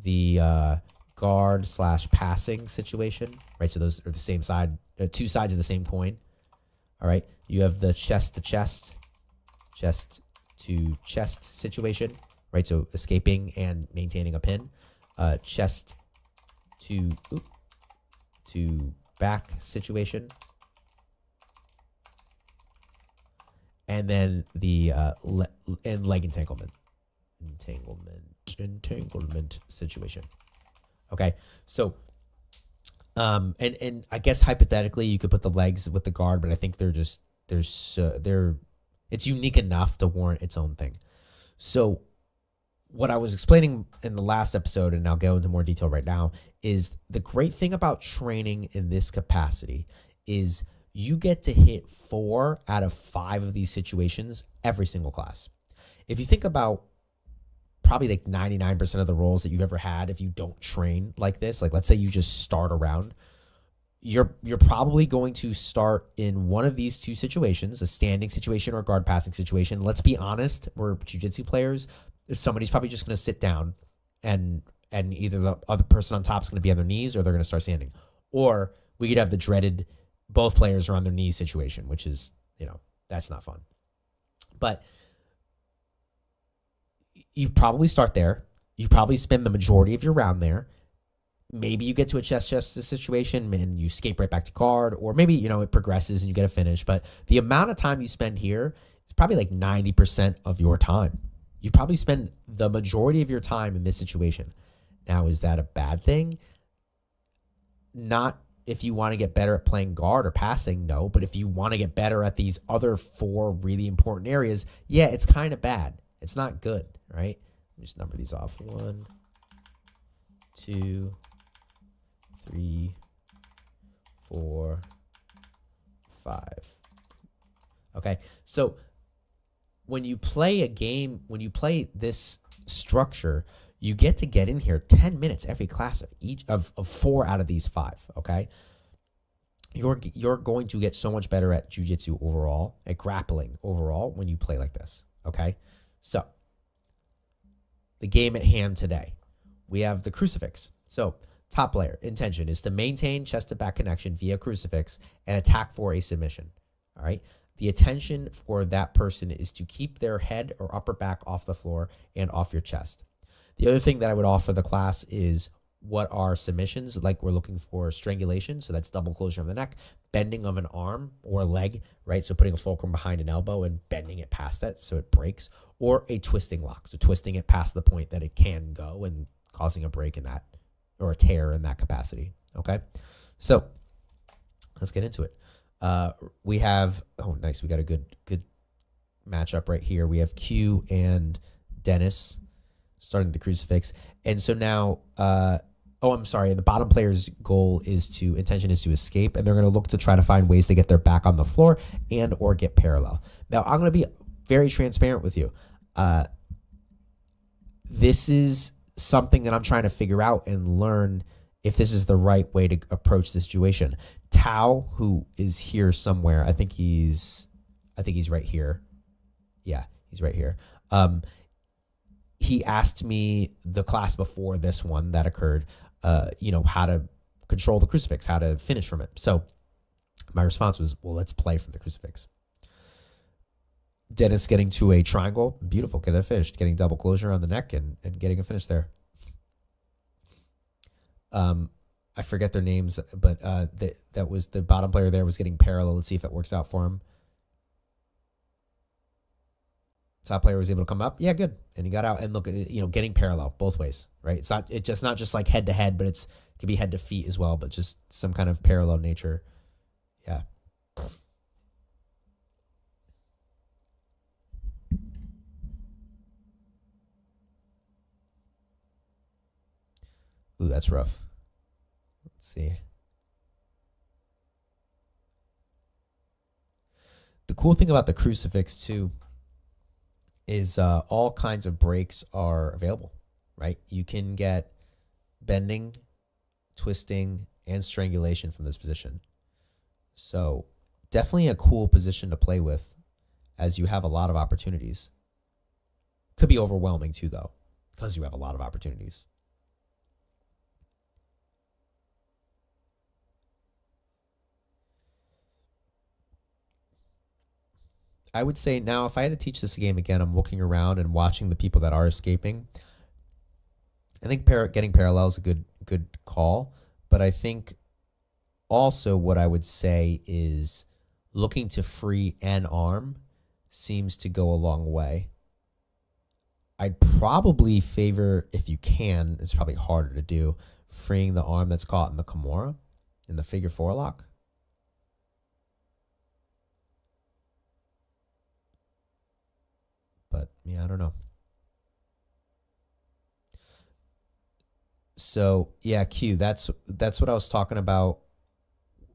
the guard / passing situation, right? So those are the same side, 2 sides of the same coin, all right? You have the chest to chest situation, right? So escaping and maintaining a pin, chest to back situation, and then the leg entanglement situation. Okay, so and I guess hypothetically you could put the legs with the guard, but I think it's unique enough to warrant its own thing. So what I was explaining in the last episode, and I'll go into more detail right now, is the great thing about training in this capacity is you get to hit 4 out of 5 of these situations every single class. If you think about probably like 99% of the roles that you've ever had, if you don't train like this, like let's say you just start around, you're probably going to start in one of these 2 situations, a standing situation or a guard passing situation. Let's be honest, we're jiu-jitsu players. Somebody's probably just going to sit down and either the other person on top is going to be on their knees or they're going to start standing. Or we could have the dreaded both players are on their knees situation, which is, that's not fun. But you probably start there. You probably spend the majority of your round there. Maybe you get to a chest situation and you escape right back to guard, or maybe, it progresses and you get a finish. But the amount of time you spend here is probably like 90% of your time. You probably spend the majority of your time in this situation. Now, is that a bad thing? Not if you want to get better at playing guard or passing, no. But if you want to get better at these other 4 really important areas, yeah, it's kind of bad. It's not good, right? Let me just number these off. 1, 2, 3, 4, 5. Okay, so when you play a game, when you play this structure, you get to get in here 10 minutes every class of each of 4 out of these 5, okay? You're going to get so much better at jiu-jitsu overall, at grappling overall when you play like this, okay? So, the game at hand today, we have the crucifix. So, top player intention is to maintain chest to back connection via crucifix and attack for a submission, all right? The attention for that person is to keep their head or upper back off the floor and off your chest. The other thing that I would offer the class is what are submissions, like we're looking for strangulation, so that's double closure of the neck, bending of an arm or leg, right? So putting a fulcrum behind an elbow and bending it past that so it breaks, or a twisting lock, so twisting it past the point that it can go and causing a break in that, or a tear in that capacity, okay? So let's get into it. We have, oh, nice. We got a good matchup right here. We have Q and Dennis starting the crucifix. And so now, I'm sorry. The bottom player's intention is to escape, and they're going to look to try to find ways to get their back on the floor and or get parallel. Now, I'm going to be very transparent with you. This is something that I'm trying to figure out and learn if this is the right way to approach the situation. Tao, who is here somewhere, I think he's right here. Yeah, he's right here. He asked me the class before this one that occurred, how to control the crucifix, how to finish from it. So my response was, well, let's play from the crucifix. Dennis getting to a triangle, beautiful, get it finished, getting double closure on the neck and getting a finish there. I forget their names, but that was the bottom player there was getting parallel. Let's see if it works out for him. Top player was able to come up. Yeah, good. And he got out and look at getting parallel both ways, right? It's not just like head to head, but it could be head to feet as well, but just some kind of parallel nature. Yeah. Ooh, that's rough. Let's see. cool thing about the crucifix too is all kinds of breaks are available, right? You can get bending, twisting, and strangulation from this position. So definitely a cool position to play with as you have a lot of opportunities. Could be overwhelming too, though, because you have a lot of opportunities. I would say now, if I had to teach this game again, I'm looking around and watching the people that are escaping. I think getting parallel is a good call, but I think also what I would say is looking to free an arm seems to go a long way. I'd probably favor, if you can, it's probably harder to do, freeing the arm that's caught in the Kimura, in the figure 4 lock. But yeah, I don't know. So yeah, Q, that's what I was talking about.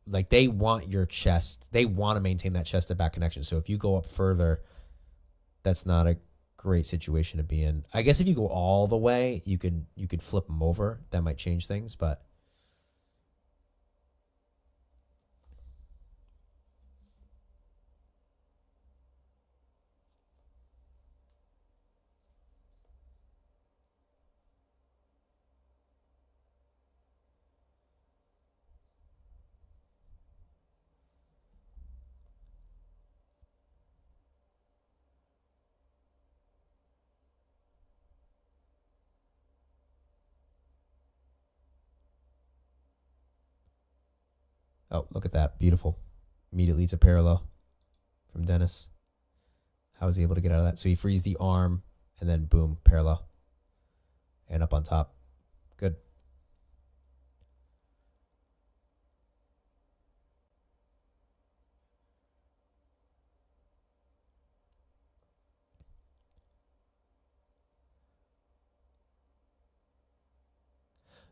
Like, they want your chest. They want to maintain that chest to back connection. So if you go up further, that's not a great situation to be in. I guess if you go all the way, you could flip them over. That might change things, but oh, look at that. Beautiful. Immediately to parallel from Dennis. How was he able to get out of that? So he frees the arm and then boom, parallel. And up on top. Good.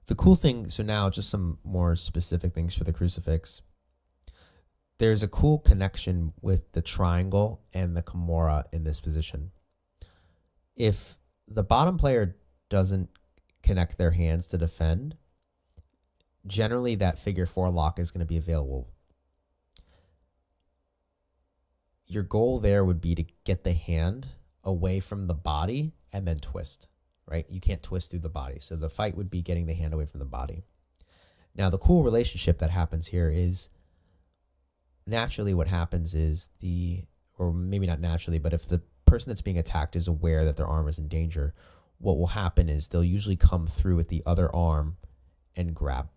The cool thing, so now just some more specific things for the crucifix. There's a cool connection with the triangle and the Kimura in this position. If the bottom player doesn't connect their hands to defend, generally that figure 4 lock is going to be available. Your goal there would be to get the hand away from the body and then twist, right? You can't twist through the body. So the fight would be getting the hand away from the body. Now, the cool relationship that happens here is naturally what happens is or maybe not naturally, but if the person that's being attacked is aware that their arm is in danger, what will happen is they'll usually come through with the other arm and grab.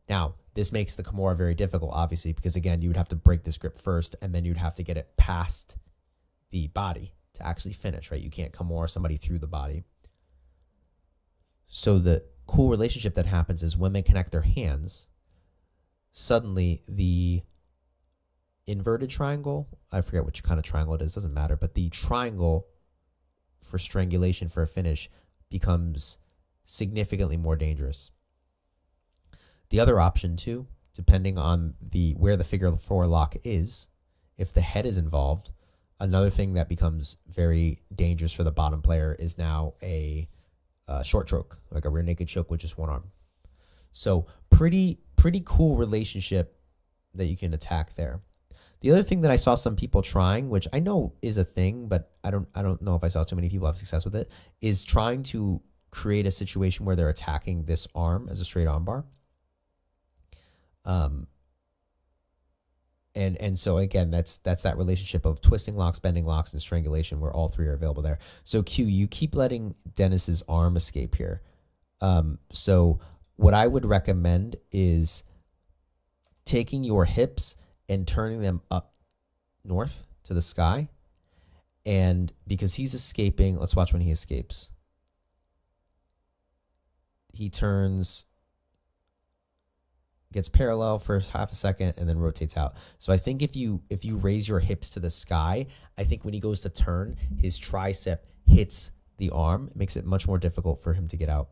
Now, this makes the Kimura very difficult, obviously, because again, you would have to break this grip first, and then you'd have to get it past the body to actually finish, right? You can't Kimura somebody through the body. So the cool relationship that happens is when they connect their hands, suddenly the inverted triangle, I forget which kind of triangle it is, doesn't matter, but the triangle for strangulation for a finish becomes significantly more dangerous. The other option too, depending on where the figure 4 lock is, if the head is involved, another thing that becomes very dangerous for the bottom player is now a short choke, like a rear naked choke with just one arm. So pretty cool relationship that you can attack there. The other thing that I saw some people trying, which I know is a thing, but I don't know if I saw too many people have success with it, is trying to create a situation where they're attacking this arm as a straight arm bar. And so again, that's that relationship of twisting locks, bending locks, and strangulation, where all three are available there. So Q, you keep letting Dennis's arm escape here. So what I would recommend is taking your hips and turning them up north to the sky. And because he's escaping, let's watch when he escapes. He turns, gets parallel for half a second, and then rotates out. So I think if you raise your hips to the sky, I think when he goes to turn, his tricep hits the arm. It makes it much more difficult for him to get out.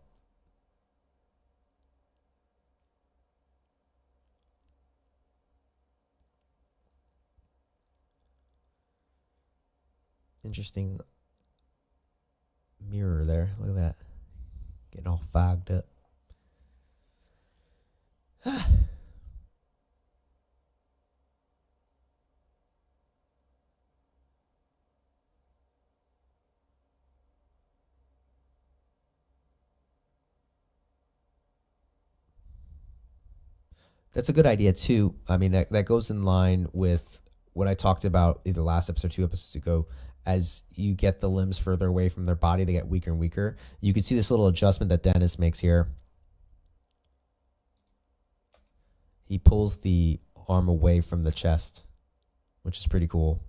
interesting mirror there. Look at that. Getting all fogged up. That's a good idea too. I mean, that goes in line with what I talked about either last episode or 2 episodes ago. As you get the limbs further away from their body, they get weaker and weaker. You can see this little adjustment that Dennis makes here. He pulls the arm away from the chest, which is pretty cool.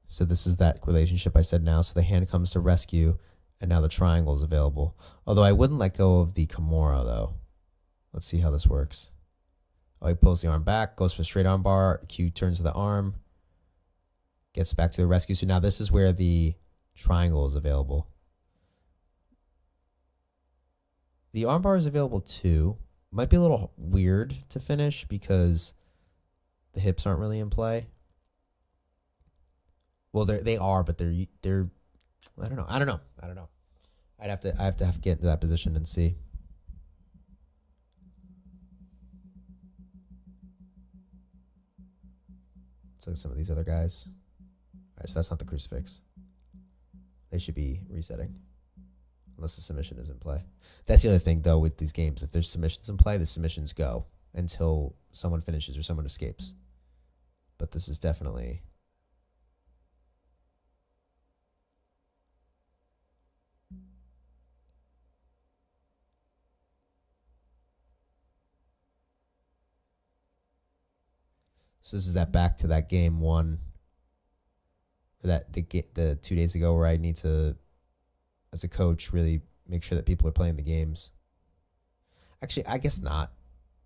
So this is that relationship I said now. So the hand comes to rescue, and now the triangle is available. Although I wouldn't let go of the Kimura, though. Let's see how this works. Oh, he pulls the arm back, goes for straight arm bar. Q turns to the arm, gets back to the rescue. So now this is where the triangle is available. The arm bar is available too. Might be a little weird to finish because the hips aren't really in play. Well, they are, but they're. I don't know. I have to get into that position and see. Let's look at some of these other guys. All right, so that's not the crucifix. They should be resetting, unless the submission is in play. That's the other thing, though, with these games. If there's submissions in play, the submissions go until someone finishes or someone escapes. But this is definitely. So this is that back to that game one, that the 2 days ago, where I need to, as a coach, really make sure that people are playing the games. Actually, I guess not.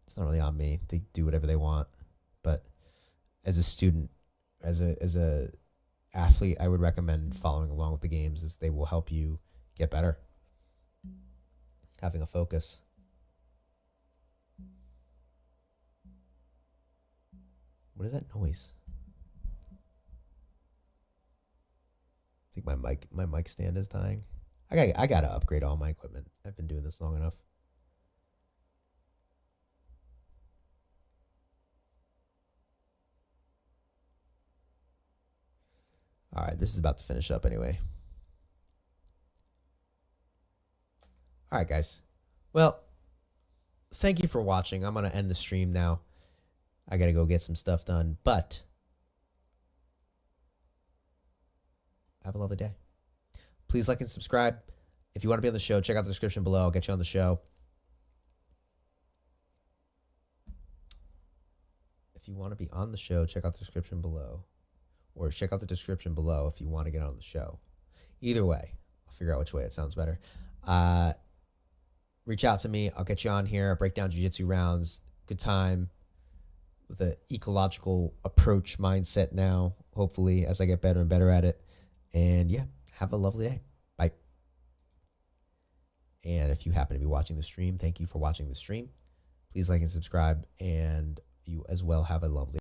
It's not really on me. They do whatever they want. But as a student, as a athlete, I would recommend following along with the games, as they will help you get better. Having a focus. What is that noise? I think my mic stand is dying. I gotta upgrade all my equipment. I've been doing this long enough. All right, this is about to finish up anyway. All right, guys. Well, thank you for watching. I'm gonna end the stream now. I got to go get some stuff done, but have a lovely day. Please like and subscribe. If you want to be on the show, check out the description below. I'll get you on the show. If you want to be on the show, check out the description below. Or check out the description below if you want to get on the show. Either way, I'll figure out which way it sounds better. Reach out to me. I'll get you on here. Break down jiu-jitsu rounds. Good time. With an ecological approach mindset now, hopefully, as I get better and better at it. And yeah, have a lovely day. Bye. And if you happen to be watching the stream, thank you for watching the stream. Please like and subscribe, and you as well have a lovely